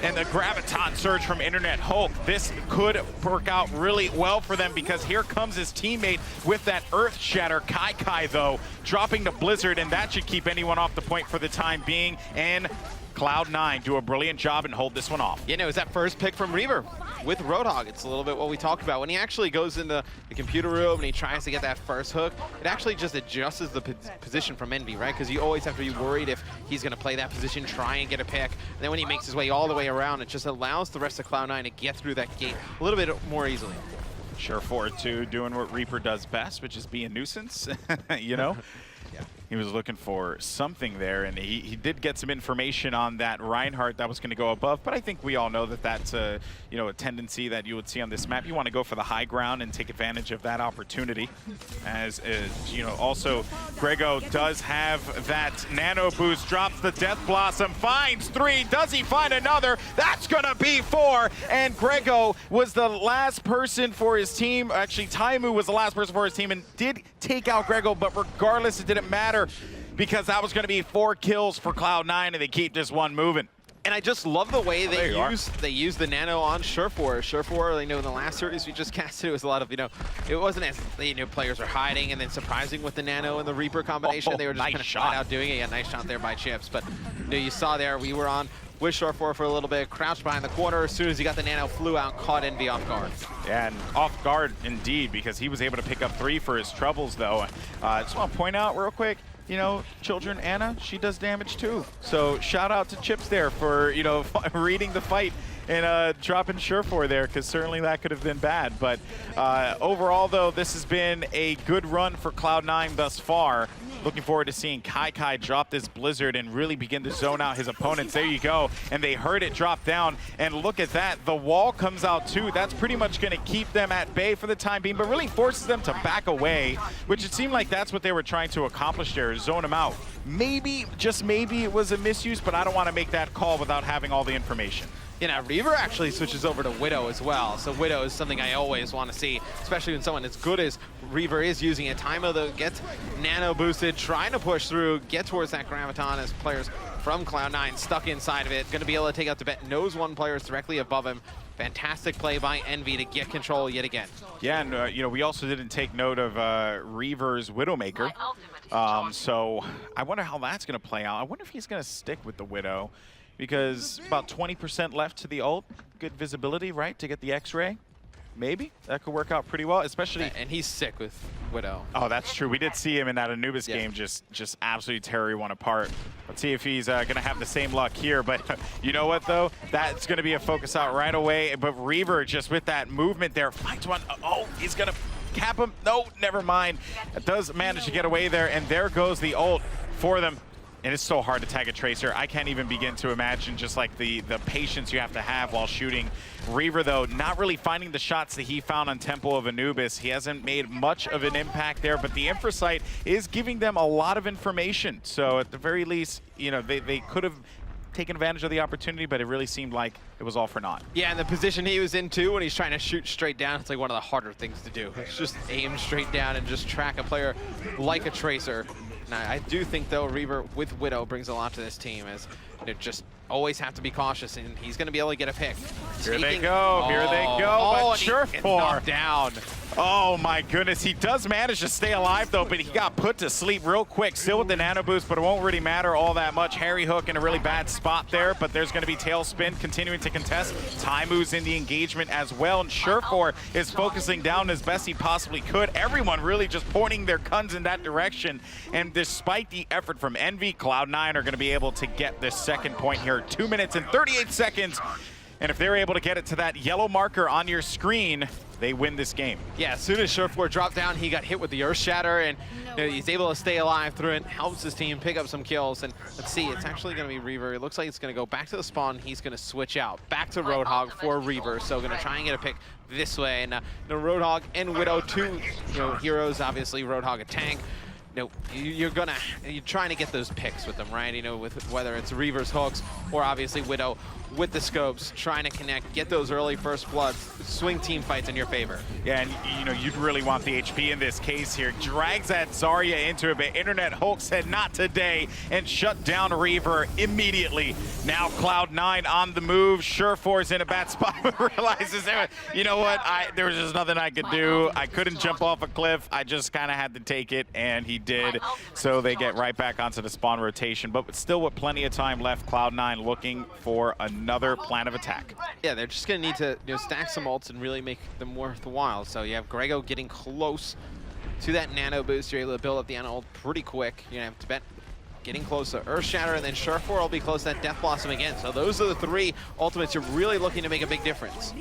And the Graviton surge from Internet Hook. This could work out really well for them, because here comes his teammate with that Earth Shatter. Kai, though, dropping the Blizzard, and that should keep anyone off the point for the time being. And Cloud9 do a brilliant job and hold this one off. You know, it's that first pick from Reaver with Roadhog. It's a little bit what we talked about. When he actually goes into the computer room and he tries to get that first hook, it actually just adjusts the position from EnVy, right? Because you always have to be worried if he's going to play that position, try and get a pick. And then when he makes his way all the way around, it just allows the rest of Cloud9 to get through that gate a little bit more easily. Surefour, too, doing what Reaper does best, which is be a nuisance, you know? Yeah. He was looking for something there, and he did get some information on that Reinhardt that was going to go above, but I think we all know that that's a tendency that you would see on this map. You want to go for the high ground and take advantage of that opportunity. As also Grego does have that nano boost, drops the Death Blossom, finds 3, does he find another? That's going to be 4, and Grego was the last person for his team. Actually, Taimu was the last person for his team and did take out Grego, but regardless, it didn't matter, because that was going to be 4 kills for Cloud9, and they keep this one moving. And I just love the way they use the nano on Surefour. Surefour, in the last series we just casted, it was a lot of, it wasn't as, players are hiding and then surprising with the nano and the Reaper combination. They were just kind of flat out doing it. Yeah, nice shot there by Chips. But you saw there, we were on with Short4 for a little bit, crouched behind the corner. As soon as he got the nano, flew out, caught EnVy off guard. Yeah, and off guard indeed, because he was able to pick up 3 for his troubles, though. I just want to point out real quick, you know, children, Anna, she does damage too. So shout out to Chips there for, you know, reading the fight and dropping Short4 there, because certainly that could have been bad. But overall, though, this has been a good run for Cloud9 thus far. Looking forward to seeing Kai drop this Blizzard and really begin to zone out his opponents. There you go. And they heard it drop down. And look at that. The wall comes out too. That's pretty much going to keep them at bay for the time being, but really forces them to back away, which it seemed like that's what they were trying to accomplish there, zone them out. Maybe, just maybe, it was a misuse, but I don't want to make that call without having all the information. You know, Reaver actually switches over to Widow as well. So Widow is something I always want to see, especially when someone as good as Reaver is using it. Tymo, though, gets nano boosted, trying to push through, get towards that Graviton as players from Cloud9 stuck inside of it. Going to be able to take out the bet. Knows one player is directly above him. Fantastic play by EnVy to get control yet again. Yeah, and you know, we also didn't take note of Reaver's Widowmaker. So I wonder how that's going to play out. I wonder if he's going to stick with the Widow, because about 20% left to the ult. Good visibility, right, to get the X-ray. Maybe that could work out pretty well, especially. And he's sick with Widow. Oh, that's true. We did see him in that Anubis game just absolutely tear everyone apart. Let's see if he's going to have the same luck here. But you know what, though? That's going to be a focus out right away. But Reaver, just with that movement there, finds one. Oh, he's going to cap him. No, never mind. It does manage to get away there, and there goes the ult for them. And it's so hard to tag a Tracer. I can't even begin to imagine just like the patience you have to have while shooting. Reaver, though, not really finding the shots that he found on Temple of Anubis. He hasn't made much of an impact there, but the Infrasight is giving them a lot of information. So at the very least, you know, they could have taken advantage of the opportunity, but it really seemed like it was all for naught. Yeah, and the position he was in too, when he's trying to shoot straight down, it's like one of the harder things to do. It's just aim straight down and just track a player like a Tracer. Now, I do think, though, Reaver with Widow brings a lot to this team, as you know, just always have to be cautious, and he's going to be able to get a pick. Here they go, here they go, but Short4 down. Oh my goodness, he does manage to stay alive though, but he got put to sleep real quick, still with the nano boost, but it won't really matter all that much. Harry Hook in a really bad spot there, but there's gonna be Tailspin continuing to contest. Tymu's in the engagement as well, and Short4 is focusing down as best he possibly could. Everyone really just pointing their guns in that direction, and despite the effort from EnVy, Cloud9 are gonna be able to get the second point here. 2 minutes and 38 seconds. And if they're able to get it to that yellow marker on your screen, they win this game. Yeah, as soon as Short4 dropped down, he got hit with the Earth Shatter, and you know, he's able to stay alive through it, helps his team pick up some kills. And let's see, it's actually going to be Reaver. It looks like it's going to go back to the spawn. He's going to switch out back to Roadhog for Reaver. So going to try and get a pick this way. And Roadhog and Widow, two heroes, obviously. Roadhog a tank. You know, you're trying to get those picks with them, right? You know, with whether it's Reaver's hooks or obviously Widow with the scopes, trying to connect, get those early first bloods, swing team fights in your favor. Yeah, and you know, you'd really want the HP in this case here. Drags that Zarya into it, but Internet Hulk said not today and shut down Reaver immediately. Now Cloud9 on the move. Short4's in a bad spot, but realizes, you know what, there was just nothing I could do. I couldn't jump off a cliff. I just kind of had to take it, and he did. So they get right back onto the spawn rotation, but still with plenty of time left, Cloud9 looking for another plan of attack. Yeah, they're just going to need to stack some ults and really make them worthwhile. So you have Grego getting close to that nano boost. You're able to build up the nano ult pretty quick. You're going to have to bet getting close to Earth Shatter, and then Short4 will be close to that Death Blossom again. So those are the three ultimates you're really looking to make a big difference.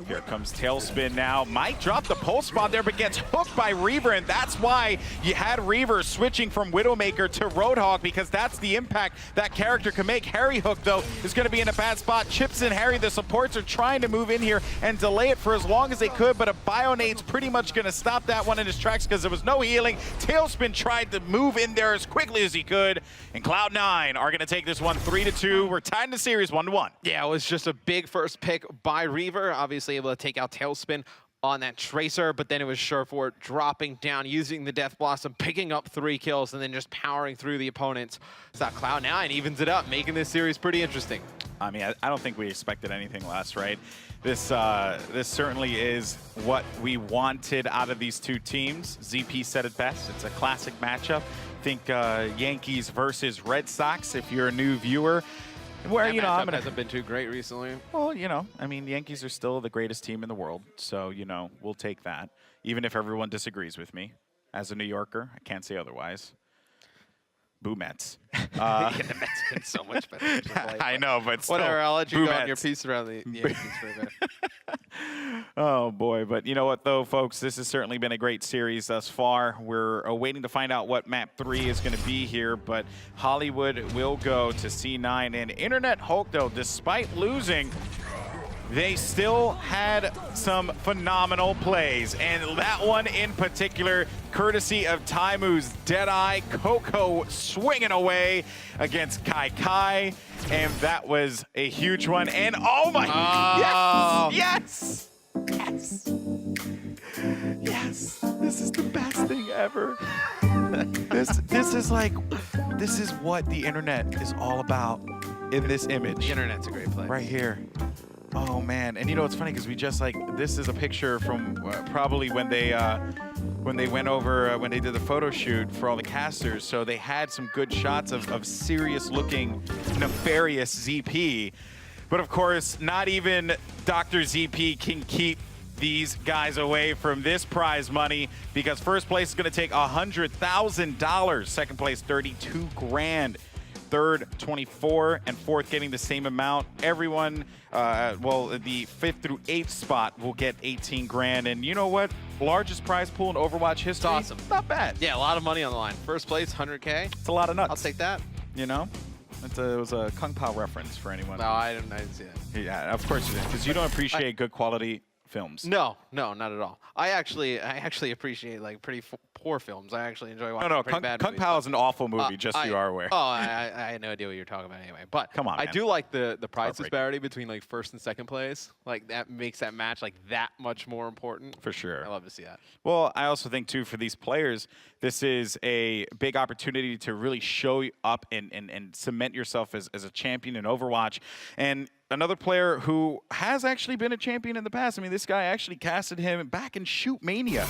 Here comes Tailspin now. Might drop the pulse spot there, but gets hooked by Reaver, and that's why you had Reaver switching from Widowmaker to Roadhog, because that's the impact that character can make. Harry Hook, though, is going to be in a bad spot. Chips and Harry, the supports, are trying to move in here and delay it for as long as they could, but a Bionade's pretty much going to stop that one in his tracks because there was no healing. Tailspin tried to move in there as quickly as he could, and Cloud9 are going to take this one 3-2. We're tied in the series 1-1. Yeah, it was just a big first pick by Reaver, obviously able to take out Tailspin on that Tracer, but then it was Short4 dropping down, using the Death Blossom, picking up 3 kills, and then just powering through the opponents. So Cloud9 evens it up, making this series pretty interesting. I mean, I don't think we expected anything less, right? This certainly is what we wanted out of these two teams. ZP said it best. It's a classic matchup. Think Yankees versus Red Sox if you're a new viewer. Where, That you know, matchup I'm gonna. hasn't been too great recently. Well, you know, I mean, the Yankees are still the greatest team in the world, so you know, we'll take that, even if everyone disagrees with me. As a New Yorker, I can't say otherwise. Boo Mets. Yeah, the Mets have been so much better. I know, but still. Whatever, I'll let you Boo go on your Mets. piece around the Yankees for a bit. Oh, boy. But you know what, though, folks? This has certainly been a great series thus far. We're waiting to find out what Map 3 is going to be here, but Hollywood will go to C9. And Internet Hulk, though, despite losing, they still had some phenomenal plays. And that one in particular, courtesy of Taimu's Deadeye, Coco swinging away against Kai Kai. And that was a huge one. And oh my, yes! Yes! Yes! This is the best thing ever. This is what the internet is all about in this image. The internet's a great play. Right here. Oh man, and you know it's funny because we just this is a picture from probably when they went over when they did the photo shoot for all the casters. So they had some good shots of serious looking nefarious ZP, but of course not even Dr. ZP can keep these guys away from this prize money because first place is going to take $100,000, second place 32 grand. Third, 24, and fourth getting the same amount. Everyone, well, the 5th through 8th spot will get 18 grand. And you know what? Largest prize pool in Overwatch history. It's awesome. Not bad. Yeah, a lot of money on the line. First place, 100K. It's a lot of nuts. I'll take that. You know? It was a Kung Pao reference for anyone. No, I didn't see it. Yeah, of course you did, because you don't appreciate good quality films. No, not at all. I actually appreciate pretty poor films. I actually enjoy watching pretty bad Kung movies. Pao is an awful movie, just so you are aware. Oh, I had no idea what you were talking about anyway. But come on, I man. do like the prize Heartbreaking. disparity between first and second place. That makes that match that much more important. For sure. I love to see that. Well, I also think, too, for these players, this is a big opportunity to really show up and cement yourself as a champion in Overwatch. And another player who has actually been a champion in the past. I mean, this guy actually casted him back in Shoot Mania.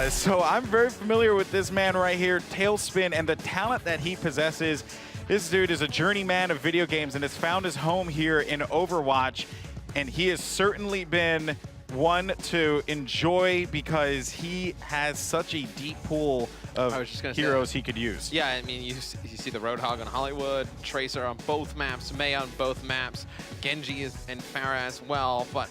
So I'm very familiar with this man right here, Tailspin, and the talent that he possesses. This dude is a journeyman of video games and has found his home here in Overwatch. And he has certainly been one to enjoy because he has such a deep pool of heroes he could use. Yeah, I mean, you see the Roadhog on Hollywood, Tracer on both maps, Mei on both maps, Genji and Pharah as well. But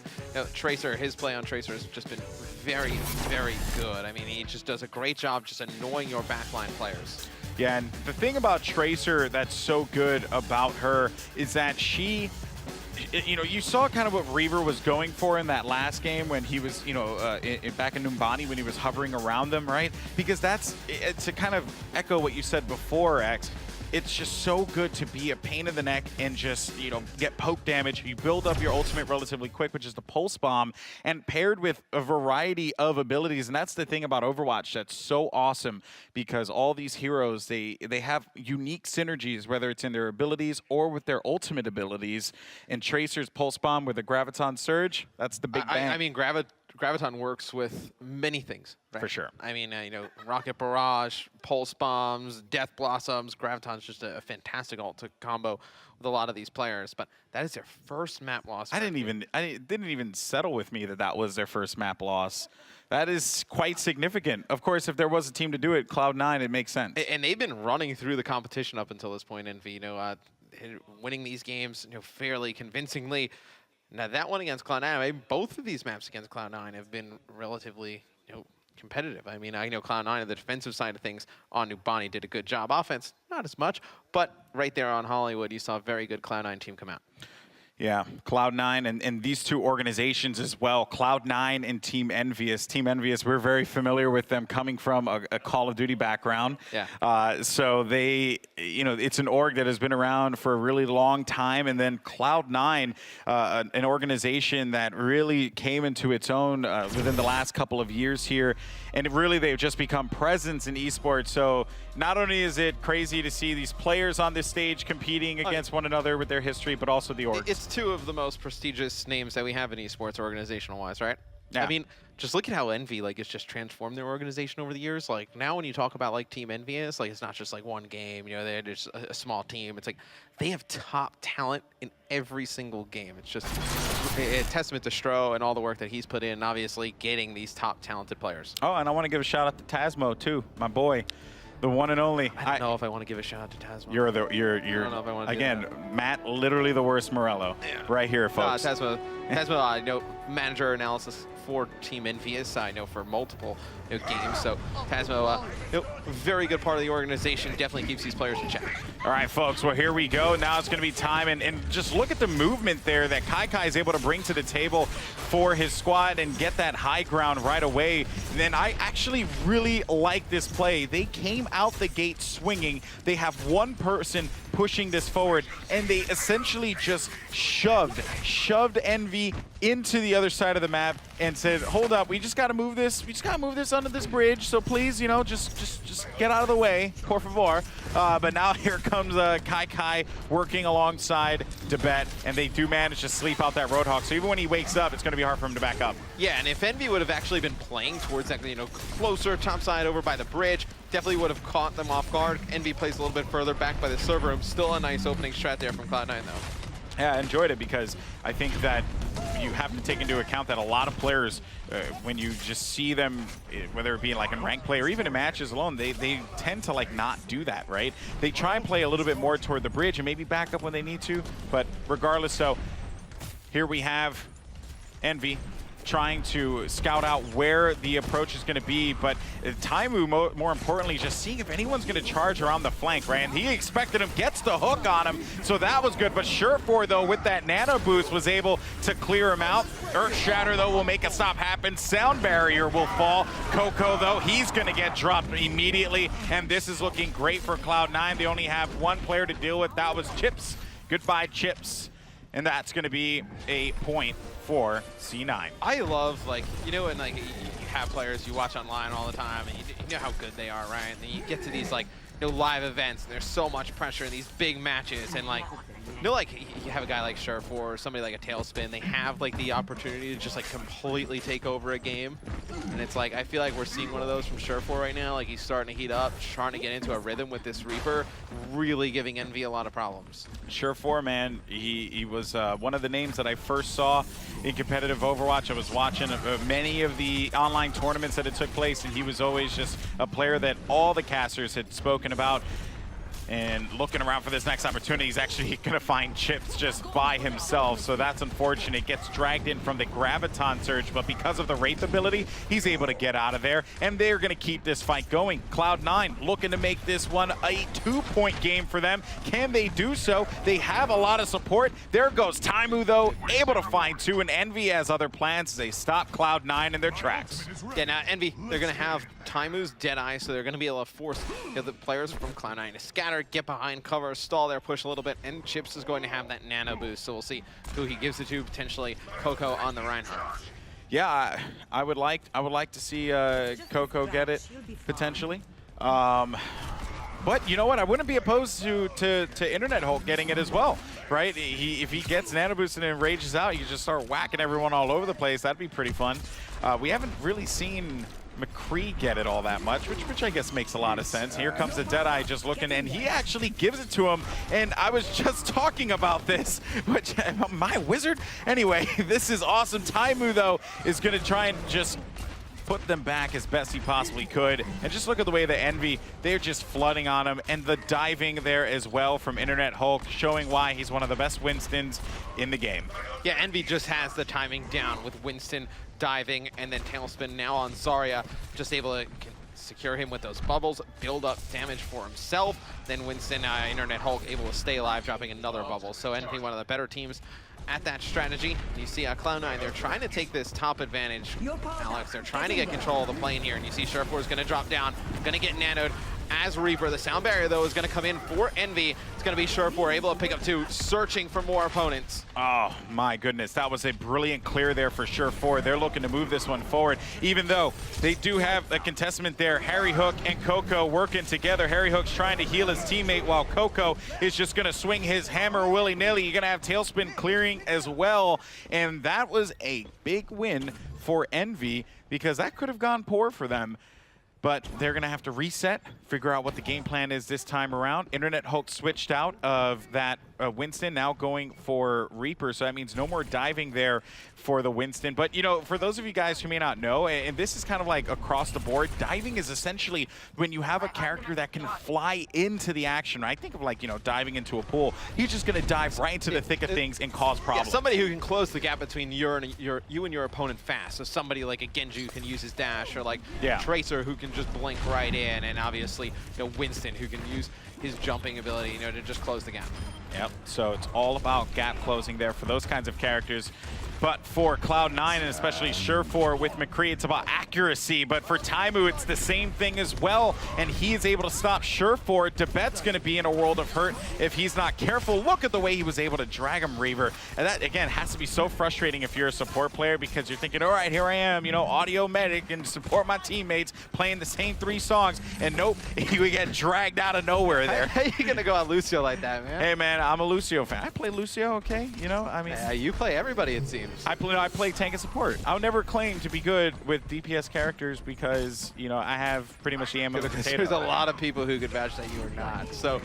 Tracer, his play on Tracer has just been very, very good. I mean, he just does a great job just annoying your backline players. Yeah, and the thing about Tracer that's so good about her is that she, you know, you saw kind of what Reaver was going for in that last game when he was, you know, back in Numbani when he was hovering around them, right? Because to kind of echo what you said before, X, it's just so good to be a pain in the neck and just, you know, get poke damage. You build up your ultimate relatively quick, which is the pulse bomb, and paired with a variety of abilities. And that's the thing about Overwatch that's so awesome, because all these heroes, they have unique synergies, whether it's in their abilities or with their ultimate abilities. And Tracer's pulse bomb with a graviton surge, that's the big bang. I mean, Graviton works with many things, right? For sure. I mean, you know, Rocket Barrage, Pulse Bombs, Death Blossoms. Graviton's just a fantastic ult to combo with a lot of these players. But that is their first map loss. It didn't even settle with me that was their first map loss. That is quite significant. Of course, if there was a team to do it, Cloud9, it makes sense. And they've been running through the competition up until this point, EnVy. You know, winning these games, you know, fairly convincingly. Now that one against Cloud9, both of these maps against Cloud9 have been relatively, you know, competitive. I mean, I know Cloud9 on the defensive side of things on Numbani did a good job. Offense, not as much, but right there on Hollywood, you saw a very good Cloud9 team come out. Yeah, Cloud9 and these two organizations as well, Cloud9 and Team EnVyUs. Team EnVyUs, we're very familiar with them coming from a Call of Duty background. Yeah. So they, you know, it's an org that has been around for a really long time. And then Cloud9, an organization that really came into its own within the last couple of years here. And really, they've just become presence in esports. So not only is it crazy to see these players on this stage competing against one another with their history, but also the org. It's two of the most prestigious names that we have in esports organizational-wise, right? Yeah. I mean, just look at how Envy like has just transformed their organization over the years. Like now, when you talk about like Team EnVyUs, like it's not just like one game. You know, they're just a small team. It's like they have top talent in every single game. It's just a testament to Stro and all the work that he's put in. Obviously, getting these top talented players. Oh, and I want to give a shout out to Tasmo too, my boy, the one and only. I don't know if I want to give a shout out to Tasmo. You're I don't know if I want to again, do that. Matt, literally the worst Morello, right here, folks. Tasmo, I know manager analysis for Team EnVyUs. I know for multiple games. So Tasmo, very good part of the organization. Definitely keeps these players in check. All right, folks. Well, here we go. Now it's going to be time, and just look at the movement there that Kai is able to bring to the table for his squad and get that high ground right away. And then I actually really like this play. They came out the gate swinging. They have one person pushing this forward, and they essentially just shoved Envy into the other side of the map and said, hold up, we just got to move this. We just got to move this under this bridge. So please, you know, just get out of the way, por favor. But now here comes Kai working alongside Debet, and they do manage to sleep out that Roadhog. So even when he wakes up, it's going to be hard for him to back up. Yeah, and if Envy would have actually been playing towards that, closer topside over by the bridge, definitely would have caught them off guard. Envy plays a little bit further back by the server room. Still a nice opening strat there from Cloud9, though. Yeah, I enjoyed it because I think that you have to take into account that a lot of players, when you just see them, whether it be like in ranked play or even in matches alone, they tend to like not do that, right? They try and play a little bit more toward the bridge and maybe back up when they need to, but regardless, so here we have Envy trying to scout out where the approach is going to be, but Taimu, more importantly, just seeing if anyone's going to charge around the flank, right? And he expected him, gets the hook on him, so that was good. But Surefour, though, with that nano boost, was able to clear him out. Earthshatter, though, will make a stop happen. Sound Barrier will fall. Coco, though, he's going to get dropped immediately, and this is looking great for Cloud9. They only have one player to deal with. That was Chips. Goodbye, Chips. And that's going to be a point for C9. I love, when you have players you watch online all the time, and you know how good they are, right? And then you get to these, live events, and there's so much pressure in these big matches, and, you have a guy like Surefour or somebody like a Tailspin, they have, the opportunity to just, completely take over a game. And it's I feel like we're seeing one of those from Surefour right now. He's starting to heat up, trying to get into a rhythm with this Reaper, really giving Envy a lot of problems. Surefour, man, he was one of the names that I first saw in competitive Overwatch. I was watching many of the online tournaments that had took place, and he was always just a player that all the casters had spoken about. And looking around for this next opportunity, he's actually going to find Chips just by himself. So that's unfortunate. Gets dragged in from the Graviton Surge, but because of the Wraith ability, he's able to get out of there. And they're going to keep this fight going. Cloud9 looking to make this one a 2-point game for them. Can they do so? They have a lot of support. There goes Taimu, though, able to find 2. And Envy has other plans as they stop Cloud9 in their tracks. Yeah, now Envy, they're going to have Taimu's Deadeye, so they're going to be able to force the players from Cloud9 to scatter, get behind cover, stall there, push a little bit, and Chips is going to have that nano boost, so we'll see who he gives it to, potentially Coco on the Reinhardt. Yeah, I would like to see Coco get it, potentially. But you know what? I wouldn't be opposed to Internet Hulk getting it as well, right? If he gets nano boost and then rages out, you can just start whacking everyone all over the place. That'd be pretty fun. We haven't really seen McCree get it all that much, which I guess makes a lot of sense. Here comes the Deadeye just looking, and he actually gives it to him. And I was just talking about this, which, my wizard? Anyway, this is awesome. Taimu, though, is going to try and just put them back as best he possibly could. And just look at the way the Envy, they're just flooding on him. And the diving there as well from Internet Hulk, showing why he's one of the best Winstons in the game. Yeah, Envy just has the timing down with Winston diving, and then Tailspin now on Zarya, just able to secure him with those bubbles, build up damage for himself. Then Winston, Internet Hulk, able to stay alive, dropping another bubble. So Envy, one of the better teams at that strategy. You see Cloud9, they're trying to take this top advantage. Alex, they're trying to get control of the plane here, and you see Surefour is going to drop down, going to get nanoed has Reaper. The sound barrier, though, is going to come in for Envy. It's going to be Surefour able to pick up 2, searching for more opponents. Oh, my goodness. That was a brilliant clear there for Surefour. They're looking to move this one forward, even though they do have a contestant there. Harry Hook and Coco working together. Harry Hook's trying to heal his teammate while Coco is just going to swing his hammer willy-nilly. You're going to have Tailspin clearing as well. And that was a big win for Envy because that could have gone poor for them. But they're going to have to reset, figure out what the game plan is this time around. Internet Hulk switched out of that Winston, now going for Reaper. So that means no more diving there for the Winston. But, you know, for those of you guys who may not know, and this is kind of like across the board, diving is essentially when you have a character that can fly into the action. I think of like, you know, diving into a pool. He's just going to dive right into the thick of things and cause problems. Yeah, somebody who can close the gap between you and your opponent fast. So somebody like a Genji who can use his dash, or like Tracer who can just blink right in, and obviously, you know, Winston who can use his jumping ability, you know, to just close the gap. Yep, so it's all about gap closing there for those kinds of characters. But for Cloud9 and especially Surefour with McCree, it's about accuracy. But for Taimu, it's the same thing as well. And he is able to stop Surefour. Debet's going to be in a world of hurt if he's not careful. Look at the way he was able to drag him, Reaver. And that, again, has to be so frustrating if you're a support player because you're thinking, all right, here I am, you know, audio medic and support my teammates playing the same 3 songs. And nope, you get dragged out of nowhere there. How are you going to go on Lucio like that, man? Hey, man, I'm a Lucio fan. I play Lucio, okay? You know, I mean. Yeah, you play everybody, it seems. I play tank and support. I'll never claim to be good with DPS characters because, you know, I have pretty much the ammo of the potato. There's a lot of people who could vouch that you are not. So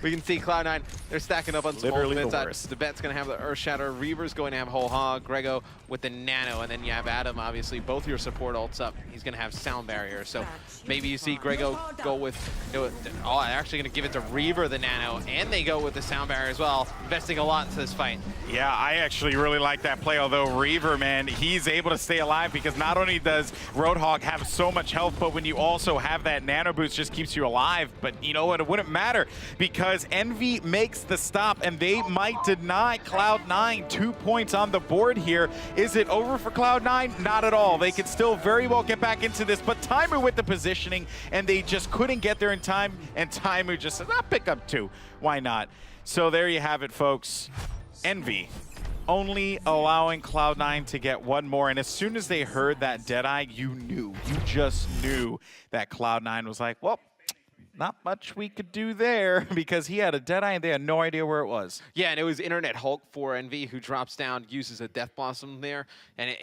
we can see Cloud9, they're stacking up on small bits. The bet's going to have the Earth Shatter. Reaver's going to have Whole Hog. Grego with the Nano. And then you have Adam, obviously, both your support ults up. He's going to have Sound Barrier. So maybe you see Grego go with, you know, oh, they're actually going to give it to Reaver, the Nano. And they go with the Sound Barrier as well, investing a lot into this fight. Yeah, I actually really like that play, although Reaver, man, he's able to stay alive because not only does Roadhog have so much health, but when you also have that nano boost, just keeps you alive. But you know what? It wouldn't matter because Envy makes the stop and they might deny Cloud9 2 points on the board here. Is it over for Cloud9? Not at all. They could still very well get back into this, but Taimu with the positioning and they just couldn't get there in time, and Taimu just said, I'll pick up 2. Why not? So there you have it, folks. Envy only allowing Cloud9 to get 1 more, and as soon as they heard that Deadeye, you just knew that Cloud9 was like, well, not much we could do there because he had a Deadeye and they had no idea where it was. Yeah, and it was Internet Hulk for Envy who drops down, uses a Death Blossom there, and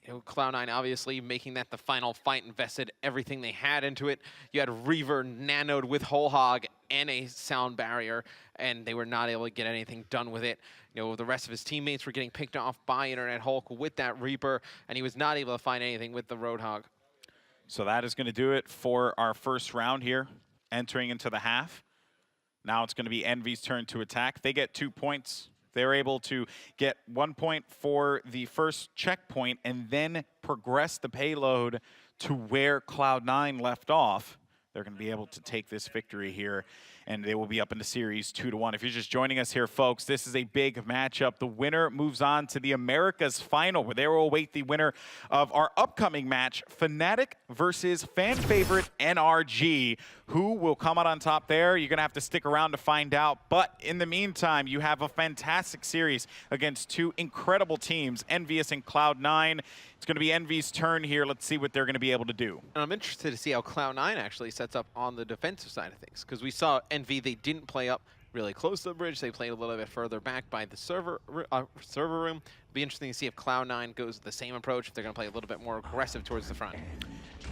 Cloud9 obviously making that the final fight, invested everything they had into it. You had Reaver nanoed with Whole Hog and a Sound Barrier, and they were not able to get anything done with it. You know, the rest of his teammates were getting picked off by Internet Hulk with that Reaper, and he was not able to find anything with the Roadhog. So that is going to do it for our first round here, entering into the half. Now it's going to be Envy's turn to attack. They get 2 points. They're able to get 1 point for the first checkpoint and then progress the payload to where Cloud9 left off. They're going to be able to take this victory here, and they will be up in the series 2-1. If you're just joining us here, folks, this is a big matchup. The winner moves on to the Americas final, where they will await the winner of our upcoming match, Fnatic versus fan favorite NRG. Who will come out on top there? You're going to have to stick around to find out. But in the meantime, you have a fantastic series against 2 incredible teams, EnVyUs and Cloud9. It's going to be Envy's turn here. Let's see what they're going to be able to do. And I'm interested to see how Cloud9 actually sets up on the defensive side of things, because we saw Envy, they didn't play up really close to the bridge. They played a little bit further back by the server room. It'll be interesting to see if Cloud9 goes the same approach, if they're going to play a little bit more aggressive towards the front.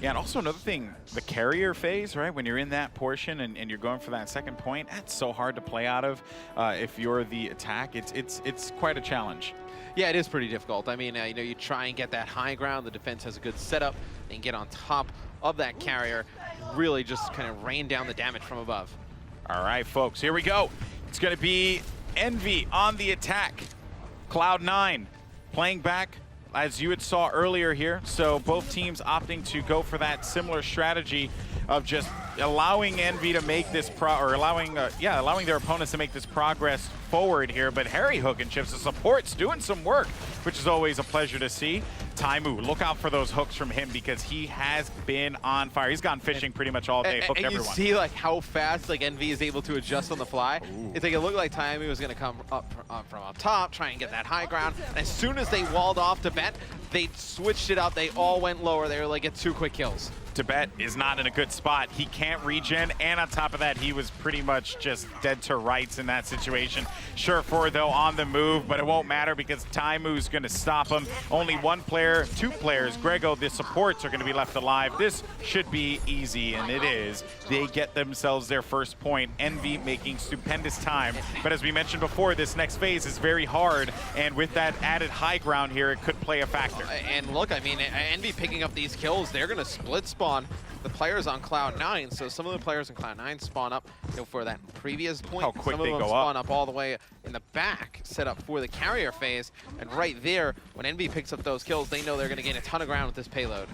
Yeah, and also another thing, the carrier phase, right? When you're in that portion and you're going for that second point, that's so hard to play out of if you're the attack. It's quite a challenge. Yeah, it is pretty difficult. I mean, you know, you try and get that high ground. The defense has a good setup. And get on top of that carrier, really just kind of rain down the damage from above. All right, folks, here we go. It's going to be Envy on the attack. Cloud9 playing back, as you had saw earlier here. So both teams opting to go for that similar strategy of just allowing Envy to make this allowing their opponents to make this progress forward here. But Harry Hook and Chips, the support's doing some work, which is always a pleasure to see. Taimu, look out for those hooks from him because he has been on fire. He's gone fishing pretty much all day, hooked everyone. You see like how fast like EnVy is able to adjust on the fly. Ooh. It's like it looked like Taimu was going to come up from up top, try and get that high ground. And as soon as they walled off Tibet, they switched it up. They all went lower. They were like, get 2 quick kills. Tibet is not in a good spot. He can't regen, and on top of that, he was pretty much just dead to rights in that situation. Surefour, though, on the move, but it won't matter because Taimu's going to stop him. Only 1 player, 2 players, Grego, the supports are going to be left alive. This should be easy, and it is. They get themselves their first point. EnVy making stupendous time, but as we mentioned before, this next phase is very hard, and with that added high ground here, it could play a factor. And look, I mean, EnVy picking up these kills, they're going to split spawn the players on Cloud9, so some of the players on Cloud9 spawn up for that previous point. How quick some of they them go spawn up all the way in the back, set up for the carrier phase, and right there, when EnVy picks up those kills, they know they're going to gain a ton of ground with this payload.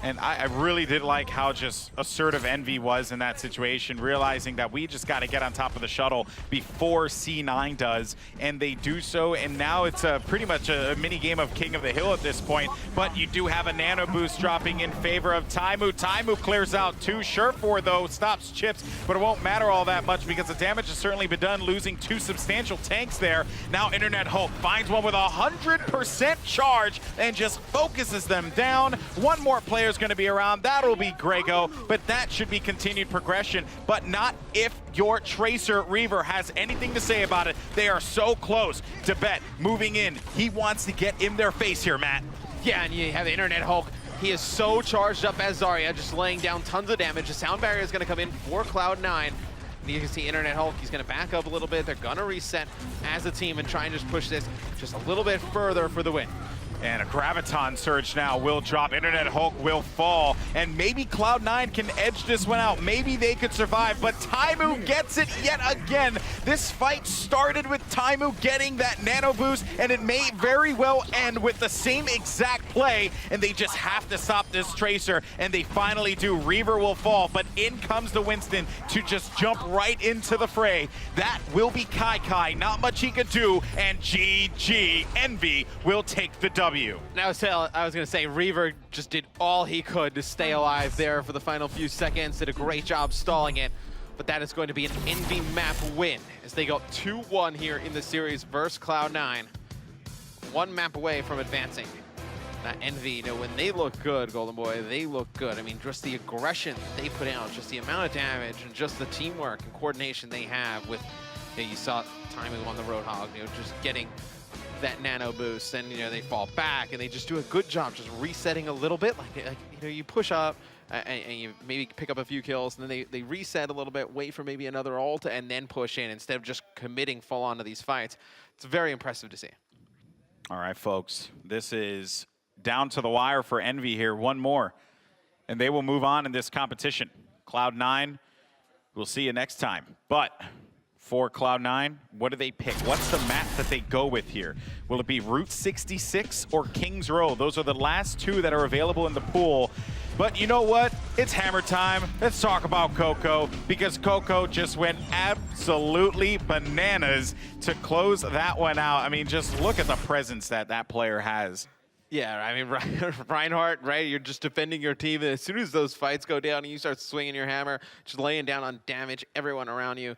And I really did like how just assertive EnVy was in that situation, realizing that we just got to get on top of the shuttle before C9 does, and they do so, and now it's pretty much a mini game of King of the Hill at this point, but you do have a nano boost dropping in favor of Taimu. Taimu clears out 2. Surefour, though, stops Chips, but it won't matter all that much because the damage has certainly been done, losing 2 substantial tanks there. Now Internet Hulk finds one with 100% charge and just focuses them down. 1 more player is going to be around. That'll be Grego, but that should be continued progression, but not if your Tracer Reaver has anything to say about it. They are so close. Tibet moving in. He wants to get in their face here, Matt. Yeah, and you have the Internet Hulk. He is so charged up as Zarya, just laying down tons of damage. The sound barrier is going to come in for Cloud9. You can see Internet Hulk, he's going to back up a little bit. They're going to reset as a team and try and just push this just a little bit further for the win. And a Graviton Surge now will drop. Internet Hulk will fall. And maybe Cloud9 can edge this one out. Maybe they could survive, but Taimu gets it yet again. This fight started with Taimu getting that nano boost, and it may very well end with the same exact play, and they just have to stop this Tracer, and they finally do. Reaver will fall, but in comes the Winston to just jump right into the fray. That will be Kai. Not much he could do, and GG. EnVy will take the W. Now, I was going to say, Reaver just did all he could to stay alive there for the final few seconds, did a great job stalling it, but that is going to be an EnVy map win as they go 2-1 here in the series versus Cloud9. 1 map away from advancing. Now, EnVy, you know, when they look good, Golden Boy, they look good. I mean, just the aggression they put out, just the amount of damage, and just the teamwork and coordination they have with, you know, you saw Taimu on the Roadhog, you know, just getting that nano boost, and you know they fall back and they just do a good job just resetting a little bit, like you know, you push up and you maybe pick up a few kills, and then they reset a little bit, wait for maybe another ult, and then push in instead of just committing full on to these fights. It's very impressive to see. All right, folks, this is down to the wire for EnVy here. 1 more, and they will move on in this competition. Cloud9, we'll see you next time. But for Cloud9, what do they pick? What's the map that they go with here? Will it be Route 66 or Kings Row? Those are the last 2 that are available in the pool. But you know what? It's hammer time. Let's talk about Coco, because Coco just went absolutely bananas to close that one out. I mean, just look at the presence that that player has. Yeah, I mean, Reinhardt, right? You're just defending your team, and as soon as those fights go down and you start swinging your hammer, just laying down on damage everyone around you,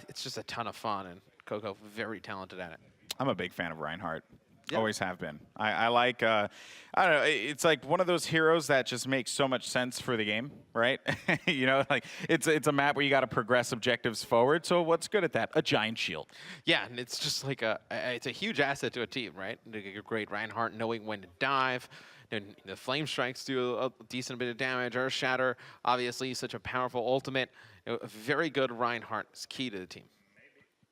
it's just a ton of fun, and Coco very talented at it. I'm a big fan of Reinhardt. Yep. Always have been. I like, I don't know, it's like one of those heroes that just makes so much sense for the game, right? You know, like it's a map where you got to progress objectives forward. So what's good at that? A giant shield. Yeah, and it's just like it's a huge asset to a team, right? A great Reinhardt knowing when to dive. And the Flame Strikes do a decent bit of damage. Earth Shatter, obviously, such a powerful ultimate. A very good Reinhardt is key to the team.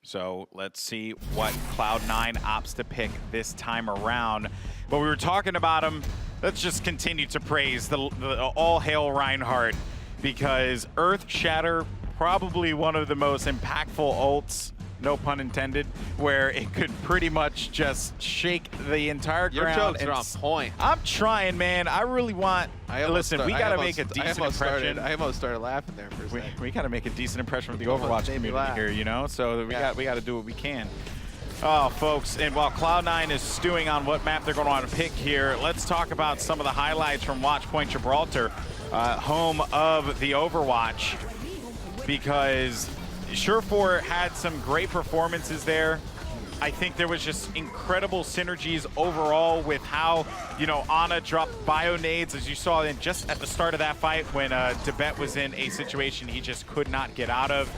So let's see what Cloud9 opts to pick this time around. But we were talking about him. Let's just continue to praise the all hail Reinhardt, because Earth Shatter, probably one of the most impactful ults, no pun intended, where it could pretty much just shake the entire ground. Your jokes are on point. I'm trying, man. I really want. Listen, we got to make a decent impression. I almost started laughing there for a second. We got to make a decent impression with the Overwatch community here, you know. So we got to do what we can. Oh, folks, and while Cloud9 is stewing on what map they're going to want to pick here, let's talk about some of the highlights from Watch Point Gibraltar, home of the Overwatch, because Surefour had some great performances there. I think there was just incredible synergies overall with how, you know, Ana dropped bio nades, as you saw in just at the start of that fight when Debet was in a situation he just could not get out of.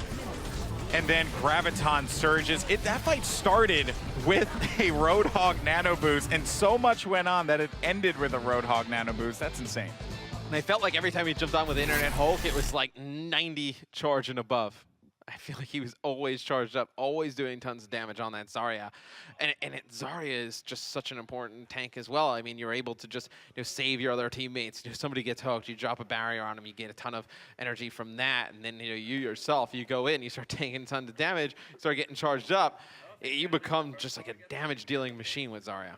And then Graviton surges. That fight started with a Roadhog nano boost, and so much went on that it ended with a Roadhog nano boost. That's insane. And I felt like every time he jumped on with Internet Hulk, it was like 90 charge and above. I feel like he was always charged up, always doing tons of damage on that Zarya. And Zarya is just such an important tank as well. I mean, you're able to just save your other teammates. If somebody gets hooked, you drop a barrier on them, you get a ton of energy from that. And then you yourself, you go in, you start taking tons of damage, start getting charged up. You become just like a damage-dealing machine with Zarya.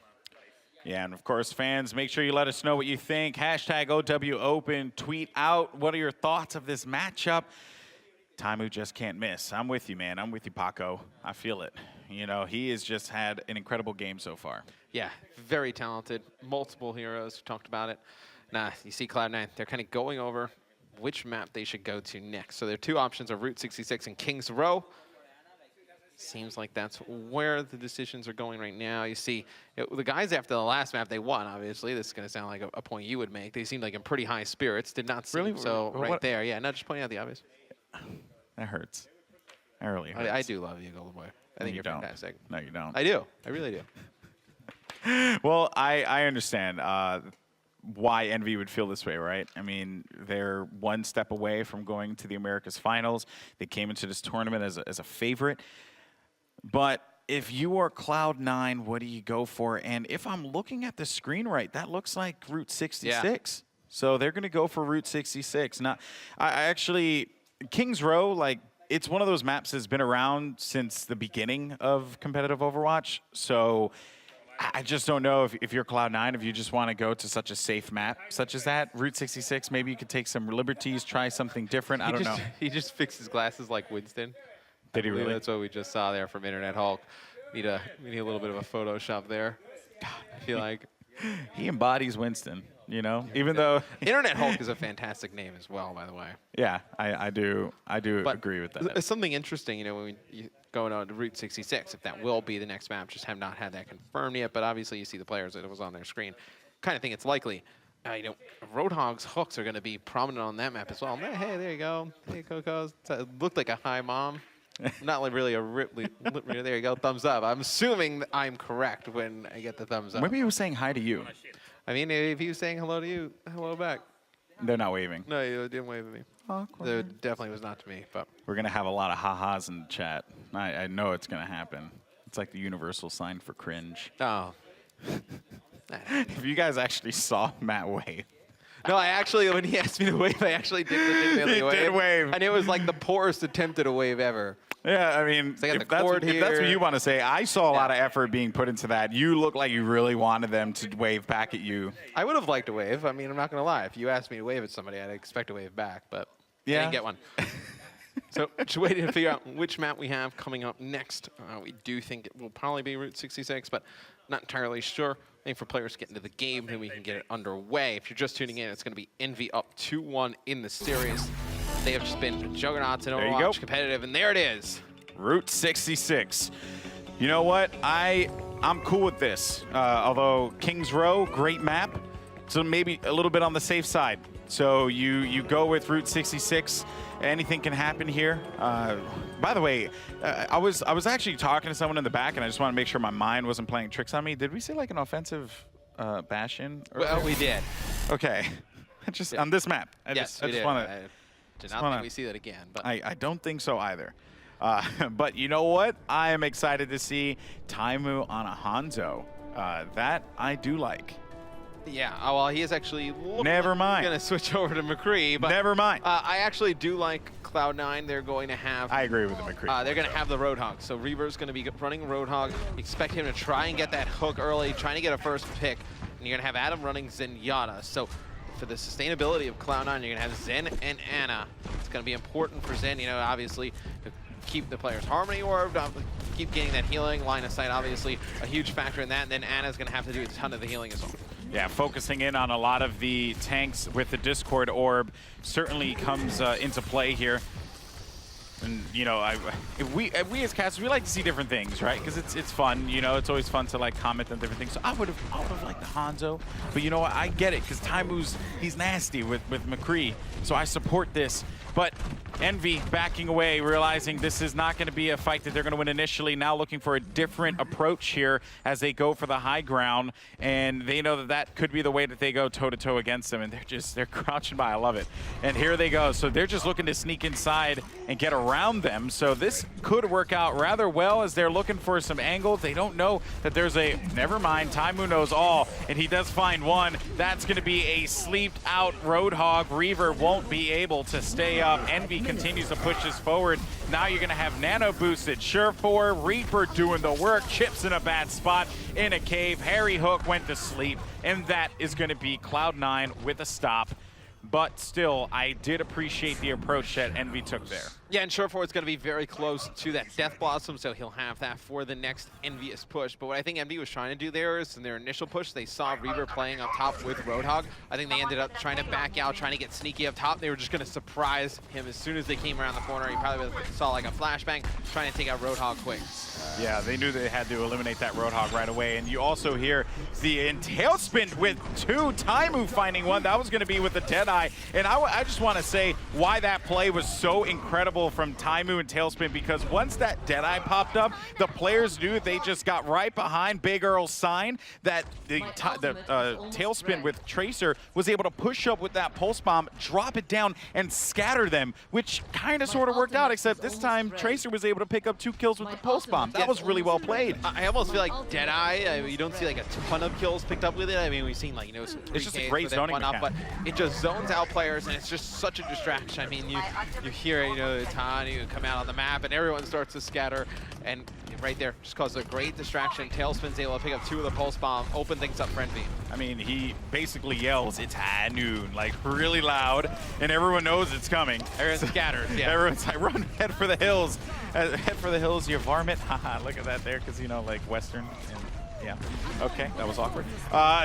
Yeah, and of course, fans, make sure you let us know what you think. Hashtag OW Open. Tweet out what are your thoughts of this matchup. Taimu just can't miss. I'm with you, man. I'm with you, Paco. I feel it. You know, he has just had an incredible game so far. Yeah, very talented. Multiple heroes. We talked about it. Nah, you see Cloud9, they're kind of going over which map they should go to next. So their two options are Route 66 and King's Row. Seems like that's where the decisions are going right now. You see, the guys after the last map, they won, obviously. This is going to sound like a point you would make. They seemed like in pretty high spirits. Did not seem so right there. Yeah, not just pointing out the obvious. That hurts. That really hurts. I do love you, Golden Boy. I think you're fantastic. No, you don't. I do. I really do. Well, I understand why Envy would feel this way, right? I mean, they're one step away from going to the Americas Finals. They came into this tournament as a favorite. But if you are Cloud9, what do you go for? And if I'm looking at the screen right, that looks like Route 66. Yeah. So they're going to go for Route 66. Now, I actually, King's Row, like, it's one of those maps that's been around since the beginning of competitive Overwatch. So I just don't know if you're Cloud9, if you just want to go to such a safe map such as that. Route 66, maybe you could take some liberties, try something different. I don't know. He just fixed his glasses like Winston. Did he really? That's what we just saw there from Internet Hulk. We need a little bit of a Photoshop there. I feel like he embodies Winston, you know, even though Internet Hulk is a fantastic name as well, by the way. Yeah, I do agree with that. It's something interesting, you know, when you going on to Route 66, if that will be the next map, just have not had that confirmed yet, but obviously you see the players that it was on their screen. Kind of think it's likely. You know, Roadhog's hooks are going to be prominent on that map as well. Hey, there you go. Hey, Coco's. It looked like a hi, Mom. Not like really a Ripley. There you go, thumbs up. I'm assuming that I'm correct when I get the thumbs up. Maybe he was saying hi to you. I mean, if he was saying hello to you, hello back. They're not waving. No, you didn't wave at me. Awkward. It definitely was not to me. But we're going to have a lot of ha-has in the chat. I know it's going to happen. It's like the universal sign for cringe. Oh. If you guys actually saw Matt wave. No, I actually, when he asked me to wave, I actually did the wave. Did wave. And it was like the poorest attempt at a wave ever. Yeah, I mean, if that's what you want to say, I saw a lot of effort being put into that. You look like you really wanted them to wave back at you. I would have liked to wave. I mean, I'm not going to lie. If you asked me to wave at somebody, I'd expect to wave back, but I didn't get one. So just waiting to figure out which map we have coming up next. We do think it will probably be Route 66, but not entirely sure. Waiting for players to get into the game, then we can get it underway. If you're just tuning in, it's going to be Envy up 2-1 in the series. They have just been juggernauts in Overwatch competitive, and there it is. Route 66. You know what? I'm cool with this. Although King's Row, great map, so maybe a little bit on the safe side. So you go with Route 66. Anything can happen here. By the way, I was actually talking to someone in the back, and I just want to make sure my mind wasn't playing tricks on me. Did we say like an offensive bash-in? Well, we did. Okay. Just on this map. I yes, just we did. Want I did not think we see that again. But I don't think so either. But you know what? I am excited to see Taimu on a Hanzo. That I do like. Yeah, well, he is actually Never mind. Going to switch over to McCree. But Never mind. I actually do like Cloud9. They're going to have... I agree with the McCree. They're going to have the Roadhog. So Reaver's going to be running Roadhog. Expect him to try and get that hook early, trying to get a first pick. And you're going to have Adam running Zenyatta. So for the sustainability of Cloud9, you're going to have Zen and Ana. It's going to be important for Zen, you know, obviously, to keep the player's harmony orb, keep getting that healing. Line of sight, obviously, a huge factor in that. And then Anna's going to have to do a ton of the healing as well. Yeah, focusing in on a lot of the tanks with the Discord Orb certainly comes into play here. And, you know, if we as casters, we like to see different things, right? Because it's fun, you know, it's always fun to, like, comment on different things. So I would have liked the Hanzo. But, you know what, I get it, because Taimu's, he's nasty with McCree. So I support this. But Envy backing away, realizing this is not going to be a fight that they're going to win initially. Now looking for a different approach here as they go for the high ground. And they know that that could be the way that they go toe-to-toe against them. And they're crouching by. I love it. And here they go. So they're just looking to sneak inside and get around them. So this could work out rather well as they're looking for some angles. They don't know that there's a, never mind, Taimu knows all. And he does find one. That's going to be a sleeped out Roadhog. Reaver won't be able to stay up. Envy continues to push this forward. Now you're going to have Nano boosted. Surefour, Reaper doing the work. Chips in a bad spot in a cave. Harry Hook went to sleep. And that is going to be Cloud9 with a stop. But still, I did appreciate the approach that Envy took there. Yeah, and Surefour is going to be very close to that Death Blossom, so he'll have that for the next EnVyUs push. But what I think Envy was trying to do there is, in their initial push, they saw Reaver playing up top with Roadhog. I think they ended up trying to back out, trying to get sneaky up top. They were just going to surprise him as soon as they came around the corner. He probably saw like a flashbang, trying to take out Roadhog quick. Yeah, they knew they had to eliminate that Roadhog right away. And you also hear the tailspin with two. Taimu finding one. That was going to be with the Deadeye. And I just want to say why that play was so incredible from Taimu and Tailspin, because once that Deadeye popped up, the players knew they just got right behind Big Earl's sign that the Tailspin with Tracer was able to push up with that Pulse Bomb, drop it down, and scatter them, which kind of sort of worked out, except this time Tracer was able to pick up 2 kills with the Pulse Bomb. That was really well played. I almost feel like Deadeye, you don't see like a ton of kills picked up with it. I mean, we've seen like, you know, some it's just a great zoning mechanic. But it just zones out players, and it's just such a distraction. I mean, you hear, you know, Tani come out on the map, and everyone starts to scatter, and right there just causes a great distraction. Tailspin's able to pick up 2 of the Pulse Bomb, open things up for Envy. I mean, he basically yells, "It's high noon," like really loud, and everyone knows it's coming. Everyone scatters, yeah. Everyone's like, run, head for the hills. Head for the hills, you varmint. Haha, look at that there, because, you know, like Western. And yeah, okay, that was awkward.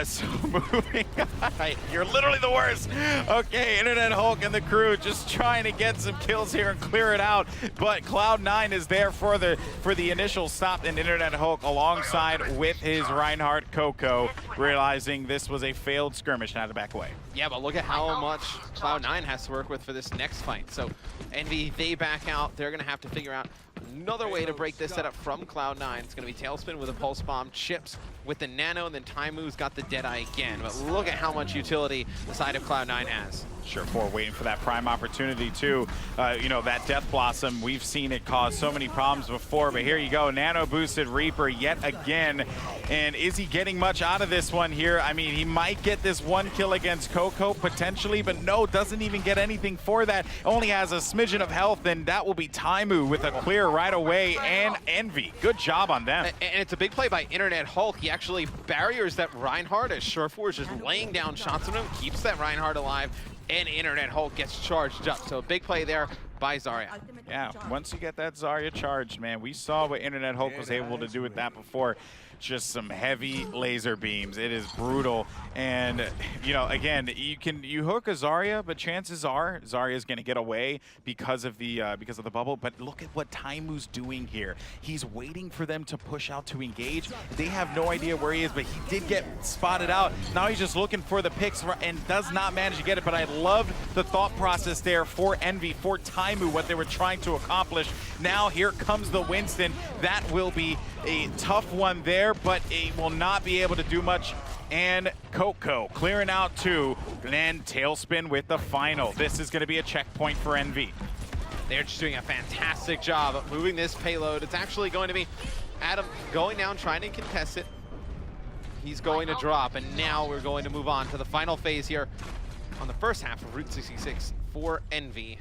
So moving on. You're literally the worst. Okay, Internet Hulk and the crew just trying to get some kills here and clear it out. But Cloud9 is there for the initial stop, and Internet Hulk alongside with his Reinhardt Coco, realizing this was a failed skirmish and had to back away. Yeah, but look at how much Cloud9 has to work with for this next fight. So Envy, they back out. They're going to have to figure out another way to break this setup from Cloud9. It's going to be Tailspin with a Pulse Bomb, Chips with the Nano, and then Taimu's got the Deadeye again. But look at how much utility the side of Cloud9 has. Surefour waiting for that prime opportunity too. You know, that Death Blossom, we've seen it cause so many problems before, but here you go, Nano boosted Reaper yet again. And is he getting much out of this one here? I mean, he might get this 1 kill against Coco potentially, but no, doesn't even get anything for that. Only has a smidgen of health, and that will be Taimu with a clear right away, and Envy. Good job on them. And it's a big play by Internet Hulk. He actually barriers that Reinhardt as Surefour is just laying down shots on him, keeps that Reinhardt alive, and Internet Hulk gets charged up. So a big play there by Zarya. Yeah, once you get that Zarya charged, man, we saw what Internet Hulk was able to do with that before. Just some heavy laser beams. It is brutal. And, you know, again, you hook a Zarya, but chances are Zarya is going to get away because of the bubble. But look at what Taimu's doing here. He's waiting for them to push out to engage. They have no idea where he is, but he did get spotted out. Now he's just looking for the picks and does not manage to get it. But I loved the thought process there for Envy, for Taimu, what they were trying to accomplish. Now here comes the Winston. That will be a tough one there, but it will not be able to do much. And Coco clearing out 2, and Tailspin with the final. This is going to be a checkpoint for Envy. They're just doing a fantastic job of moving this payload. It's actually going to be Adam going down, trying to contest it. He's going to drop, and now we're going to move on to the final phase here on the first half of Route 66 for Envy.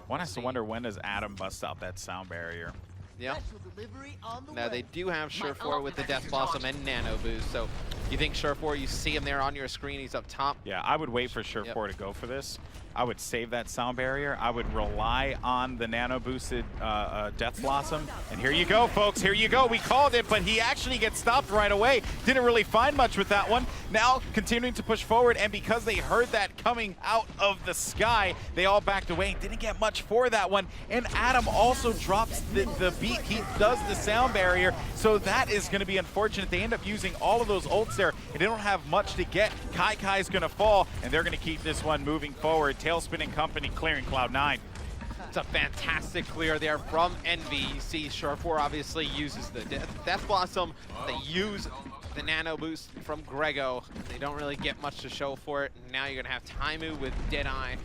One has to wonder, when does Adam bust out that sound barrier? Yeah. Now they do have Surefour with the Death Blossom and Nano Boost, so You think Sure4, you see him there on your screen, he's up top. Yeah, I would wait for Sure4 to go for this. I would save that sound barrier. I would rely on the nano boosted Death Blossom. And here you go, folks. Here you go. We called it, but he actually gets stopped right away. Didn't really find much with that one. Now continuing to push forward, and because they heard that coming out of the sky, they all backed away. Didn't get much for that one. And Adam also drops the beat. He does the sound barrier, so that is going to be unfortunate. They end up using all of those ults there, and they don't have much to get. Kai's going to fall, and they're going to keep this one moving forward. Tailspin and company clearing Cloud9. It's a fantastic clear there from EnVy. You see Sure4 obviously uses the Death Blossom. They use the nano boost from Grego. They don't really get much to show for it. Now you're going to have Taimu with Deadeye.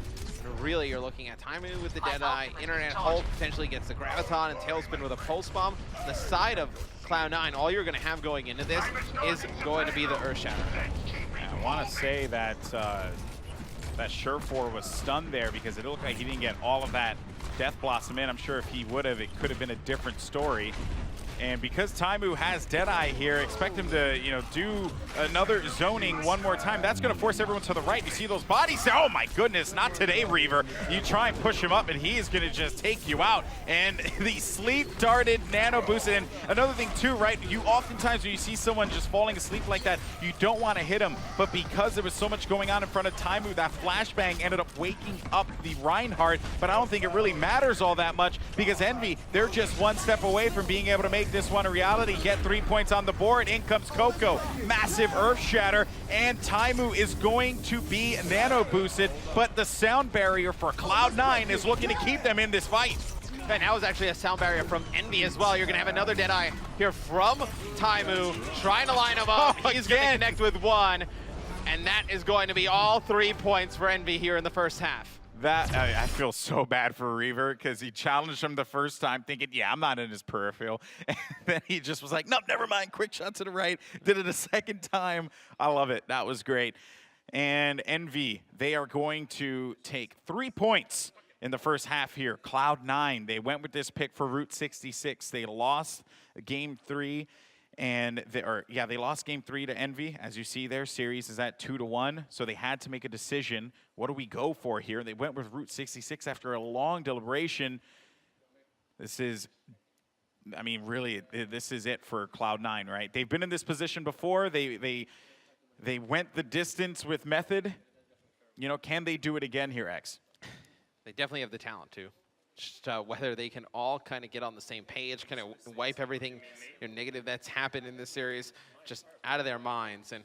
And really, you're looking at Taimu with the Deadeye. Internet Hulk potentially gets the Graviton, and Tailspin with a Pulse Bomb. On the side of Cloud9, all you're going to have going into this is going to be the Earthshatter. I want to say that that Sure4 was stunned there because it looked like he didn't get all of that Death Blossom in. I'm sure if he would have, it could have been a different story. And because Taimu has Deadeye here, expect him to, do another zoning one more time. That's going to force everyone to the right. You see those bodies? Oh my goodness, not today, Reaver. You try and push him up, and he is going to just take you out. And the sleep darted nano boosted. And another thing too, right? You oftentimes when you see someone just falling asleep like that, you don't want to hit him. But because there was so much going on in front of Taimu, that flashbang ended up waking up the Reinhardt. But I don't think it really matters all that much because EnVy, they're just one step away from being able to make this one a reality. Get 3 points on the board. In comes Coco. Massive Earth Shatter, and Taimu is going to be nano boosted, but the sound barrier for Cloud9 is looking to keep them in this fight. And that was actually a sound barrier from EnVy as well. You're going to have another Deadeye here from Taimu, trying to line him up. He's going to connect with one, and that is going to be all 3 points for EnVy here in the first half. That I feel so bad for Reaver because he challenged him the first time thinking, yeah, I'm not in his peripheral. And then he just was like, nope, never mind. Quick shot to the right. Did it a second time. I love it. That was great. And EnVy, they are going to take 3 points in the first half here. Cloud9, they went with this pick for Route 66. They lost game 3. And they lost game 3 to EnVy. As you see, their series is at 2-1. So they had to make a decision. What do we go for here? They went with Route 66 after a long deliberation. This is, really, this is it for Cloud9, right? They've been in this position before. They went the distance with method. Can they do it again here, X? They definitely have the talent to. Just whether they can all kind of get on the same page, kind of wipe everything negative that's happened in this series just out of their minds. And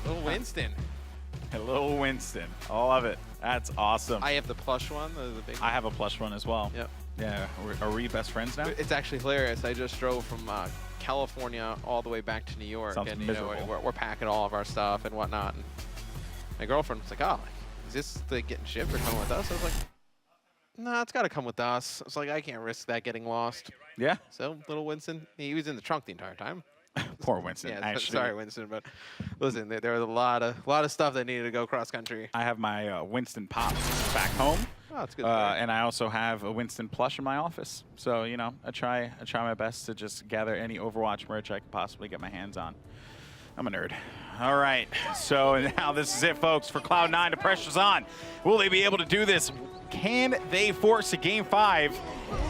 little Winston. A little Winston. All of it. That's awesome. I have the plush one. The big I have a plush one as well. Yep. Yeah. Are we best friends now? It's actually hilarious. I just drove from California all the way back to New York. Sounds and miserable. we're packing all of our stuff and whatnot. And my girlfriend was like, oh, is this getting shipped or coming with us? I was like, no, it's got to come with us. I was like, I can't risk that getting lost. Yeah. So little Winston, he was in the trunk the entire time. Poor Winston. Yeah, actually. sorry, Winston, but listen, there was a lot of stuff that needed to go cross country. I have my Winston Pops back home. Oh, that's good. And I also have a Winston plush in my office. So I try my best to just gather any Overwatch merch I can possibly get my hands on. I'm a nerd. All right, so now this is it, folks. For Cloud9, the pressure's on. Will they be able to do this? Can they force a game 5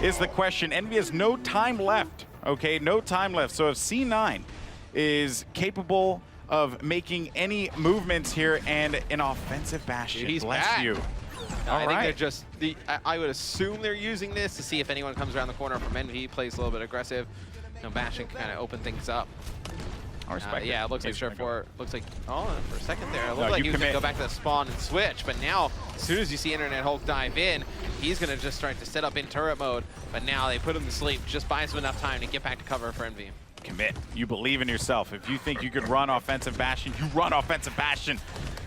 is the question. EnVy has no time left, okay? No time left. So if C9 is capable of making any movements here and an offensive bastion, he's bless back. you. I think they're just, I would assume they're using this to see if anyone comes around the corner from EnVy, plays a little bit aggressive. Bastion can kind of open things up. Yeah, it looks like Sure4, looks like, for a second there, it looked like he was going to go back to the spawn and switch, but now, as soon as you see Internet Hulk dive in, he's going to just start to set up in turret mode, but now they put him to sleep, just buys him enough time to get back to cover for EnVy. Commit. You believe in yourself. If you think you could run offensive bastion, you run offensive bastion.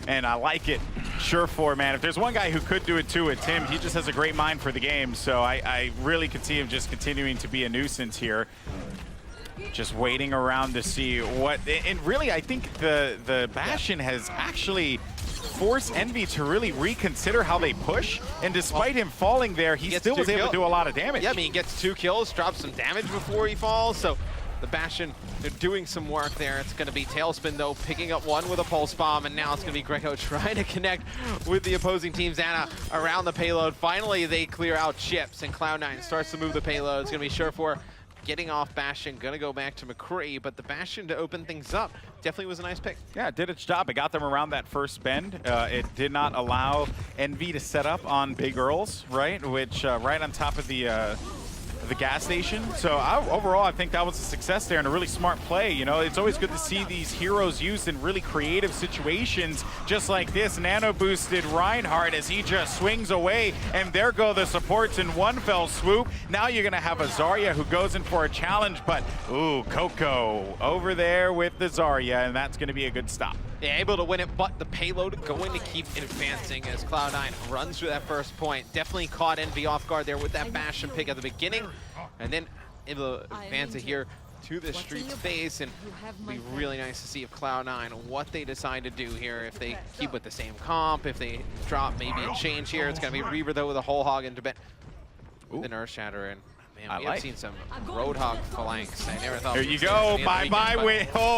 And I like it. Sure4, man. If there's one guy who could do it too, it's him. He just has a great mind for the game. So I really could see him just continuing to be a nuisance here. Just waiting around to see what, and really I think the Bastion has actually forced EnVy to really reconsider how they push, and despite him falling there, he still was able to do a lot of damage. Yeah, I mean, he gets 2 kills, drops some damage before he falls, so The Bastion, they're doing some work there. It's going to be Tailspin, though, picking up one with a Pulse Bomb, and now it's going to be Grego trying to connect with the opposing team's Ana around the payload. Finally, they clear out chips, and Cloud9 starts to move the payload. It's going to be Surefour getting off Bastion, going to go back to McCree, but the Bastion to open things up definitely was a nice pick. Yeah, it did its job. It got them around that first bend. It did not allow EnVy to set up on Big Earls, right? Which right on top of the gas station. So overall, I think that was a success there and a really smart play. You know, it's always good to see these heroes used in really creative situations, just like this. Nano boosted Reinhardt as he just swings away, and there go the supports in one fell swoop. Now you're gonna have a Zarya who goes in for a challenge, but ooh, Coco over there with the Zarya, and that's gonna be a good stop. Yeah, able to win it, but the payload going to keep advancing as Cloud9 runs through that first point. Definitely caught EnVy off guard there with that Bastion pick at the beginning, and then able to advance it here to the street space, and it'll be really nice to see if Cloud9 what they decide to do here. If they keep with the same comp, if they drop maybe a change here. It's going to be Reaver, though, with a whole hog into bed with an Earth Shatter, and man, we have seen some Roadhog flanks. I never thought. Here you go. Bye-bye,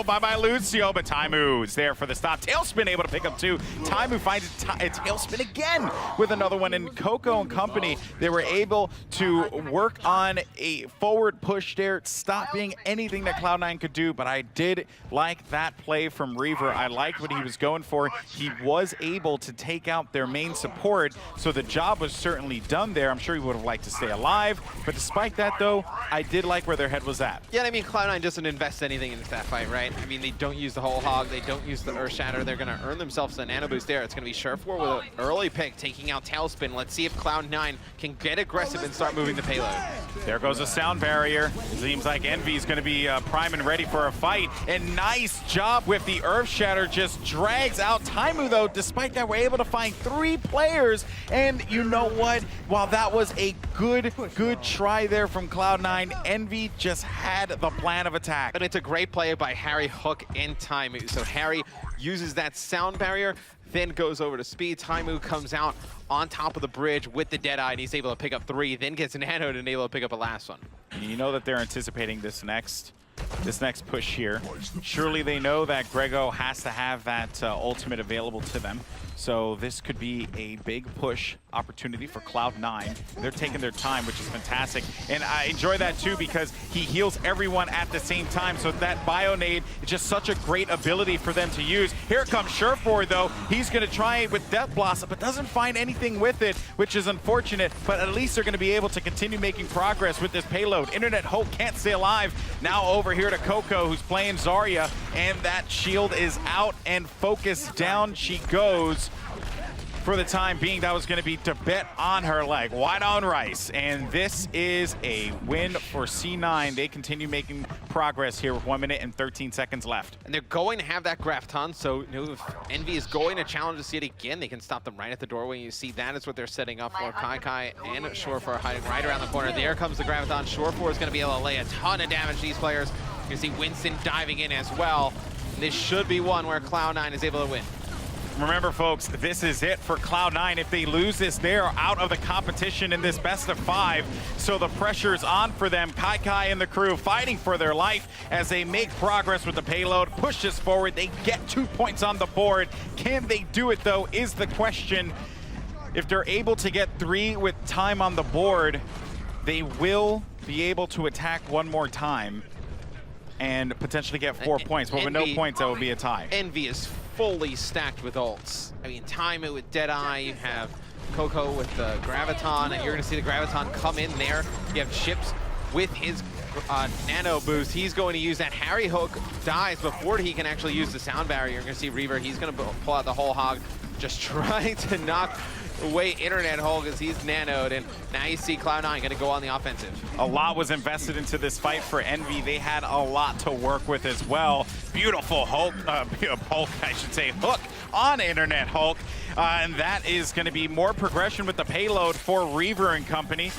bye-bye, Lucio. But Taimu's there for the stop. Tailspin able to pick up two. Taimu finds a Tailspin again with another one. And Coco and company, they were able to work on a forward push there, stopping anything that Cloud9 could do. But I did like that play from Reaver. I liked what he was going for. He was able to take out their main support, so the job was certainly done there. I'm sure he would have liked to stay alive. But despite that, though, I did like where their head was at. Yeah, I mean, Cloud9 doesn't invest anything into that fight, right? I mean, they don't use the whole hog, they don't use the Earth Shatter. They're going to earn themselves a nano boost there. It's going to be Surefour with an early pick, taking out Tailspin. Let's see if Cloud9 can get aggressive and start moving the payload. There goes a sound barrier. Seems like EnVy is going to be prime and ready for a fight. And nice job with the Earth Shatter. Just drags out Taimu, though. Despite that, we're able to find 3 players. And you know what? While that was a good try there from Cloud9, EnVy just had the plan of attack. And it's a great play by Harry, Hook, and Taimu. So Harry uses that sound barrier, then goes over to speed. Taimu comes out on top of the bridge with the Deadeye, and he's able to pick up 3, then gets an Nano and able to pick up a last one. You know that they're anticipating this next push here. Surely they know that Grego has to have that ultimate available to them. So this could be a big push opportunity for Cloud9. They're taking their time, which is fantastic. And I enjoy that too because he heals everyone at the same time. So that Bio Nade is just such a great ability for them to use. Here comes Surefour, though. He's going to try it with Death Blossom, but doesn't find anything with it, which is unfortunate. But at least they're going to be able to continue making progress with this payload. Internet Hulk can't stay alive. Now over here to Coco, who's playing Zarya, and that shield is out and focused down she goes. For the time being, that was going to be to bet on her leg. Wide on Rice. And this is a win for C9. They continue making progress here with 1 minute and 13 seconds left. And they're going to have that Graviton, so you know, if EnVy is going to challenge to see it again, they can stop them right at the doorway. You see that is what they're setting up for. Kai and Surefour hiding right around the corner. There comes the Graviton. Surefour is going to be able to lay a ton of damage to these players. You see Winston diving in as well. This should be one where Cloud9 is able to win. Remember, folks, this is it for Cloud9. If they lose this, they are out of the competition in this best of 5. So the pressure is on for them. Kai and the crew fighting for their life as they make progress with the payload, push this forward. They get 2 points on the board. Can they do it, though, is the question. If they're able to get 3 with time on the board, they will be able to attack one more time and potentially get 4 points. But with no points, that will be a tie. EnVy is fully stacked with ults. I mean, Taimu with Deadeye, you have Coco with the Graviton, and you're going to see the Graviton come in there. You have Chips with his nano boost. He's going to use that. Harry Hook dies before he can actually use the sound barrier. You're going to see Reaver, he's going to pull out the whole hog, just trying to knock away Internet Hulk as he's nanoed, and now you see Cloud9 going to go on the offensive. A lot was invested into this fight for EnVy. They had a lot to work with as well. Beautiful Hulk, I should say, hook on Internet Hulk, and that is going to be more progression with the payload for Reaver and company.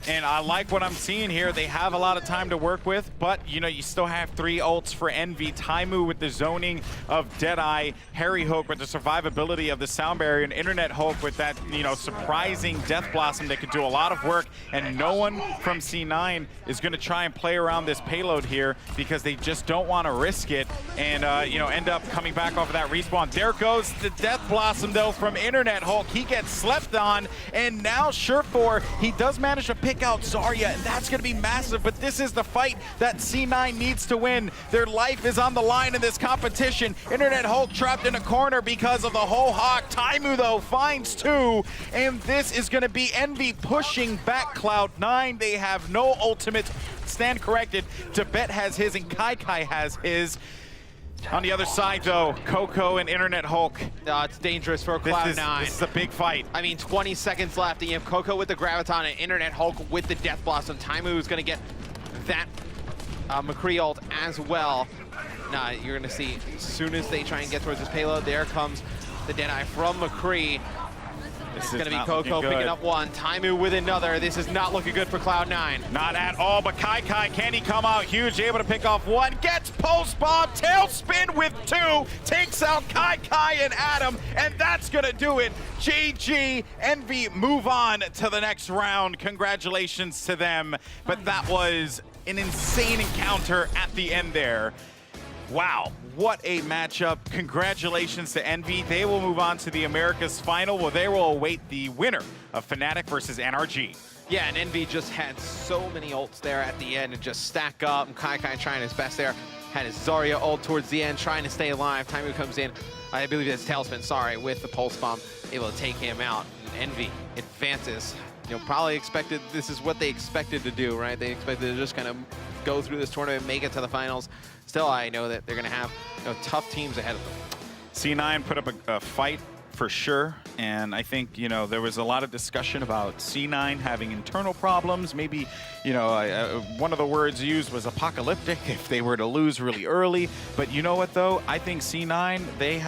And I like what I'm seeing here. They have a lot of time to work with, but you know, you still have 3 ults for Envy. Taimu with the zoning of Deadeye, Harry Hook with the survivability of the sound barrier, and Internet Hulk with that, you know, surprising Death Blossom that could do a lot of work. And no one from C9 is going to try and play around this payload here because they just don't want to risk it and you know, end up coming back off of that respawn. There goes the Death Blossom though from Internet Hulk. He gets slept on, and now Surefour, he does manage to pick out Zarya, and that's going to be massive, but this is the fight that C9 needs to win. Their life is on the line in this competition. Internet Hulk trapped in a corner because of the whole hawk. Taimu though finds 2, and this is going to be Envy pushing back Cloud9. They have no ultimate. Stand corrected. Tibet has his and Kai has his. On the other side, though, Coco and Internet Hulk. It's dangerous for Cloud9. This is a big fight. I mean, 20 seconds left. You have Coco with the Graviton and Internet Hulk with the Death Blossom. Taimu is going to get that McCree ult as well. Nah, you're going to see, as soon as they try and get towards this payload, there comes the Deadeye from McCree. This is going to be Coco picking up 1, Taimu with another. This is not looking good for Cloud9. Not at all, but Kai, can he come out huge, able to pick off 1, gets post bomb, tailspin with 2, takes out Kai and Adam, and that's going to do it. GG, Envy move on to the next round. Congratulations to them, but that was an insane encounter at the end there. Wow, what a matchup. Congratulations to Envy. They will move on to the Americas final, where they will await the winner of Fnatic versus NRG. Yeah, and Envy just had so many ults there at the end and just stack up, and Kai trying his best there. Had his Zarya ult towards the end, trying to stay alive. Taimu comes in, I believe it's Tailspin, sorry, with the Pulse Bomb, able to take him out. And Envy advances. You know, probably expected, this is what they expected to do, right? They expected to just kind of go through this tournament, make it to the finals. Still, I know that they're going to have, you know, tough teams ahead of them. C9 put up a fight for sure, and I think, you know, there was a lot of discussion about C9 having internal problems. Maybe, you know, one of the words used was apocalyptic if they were to lose really early. But you know what, though? I think C9, they have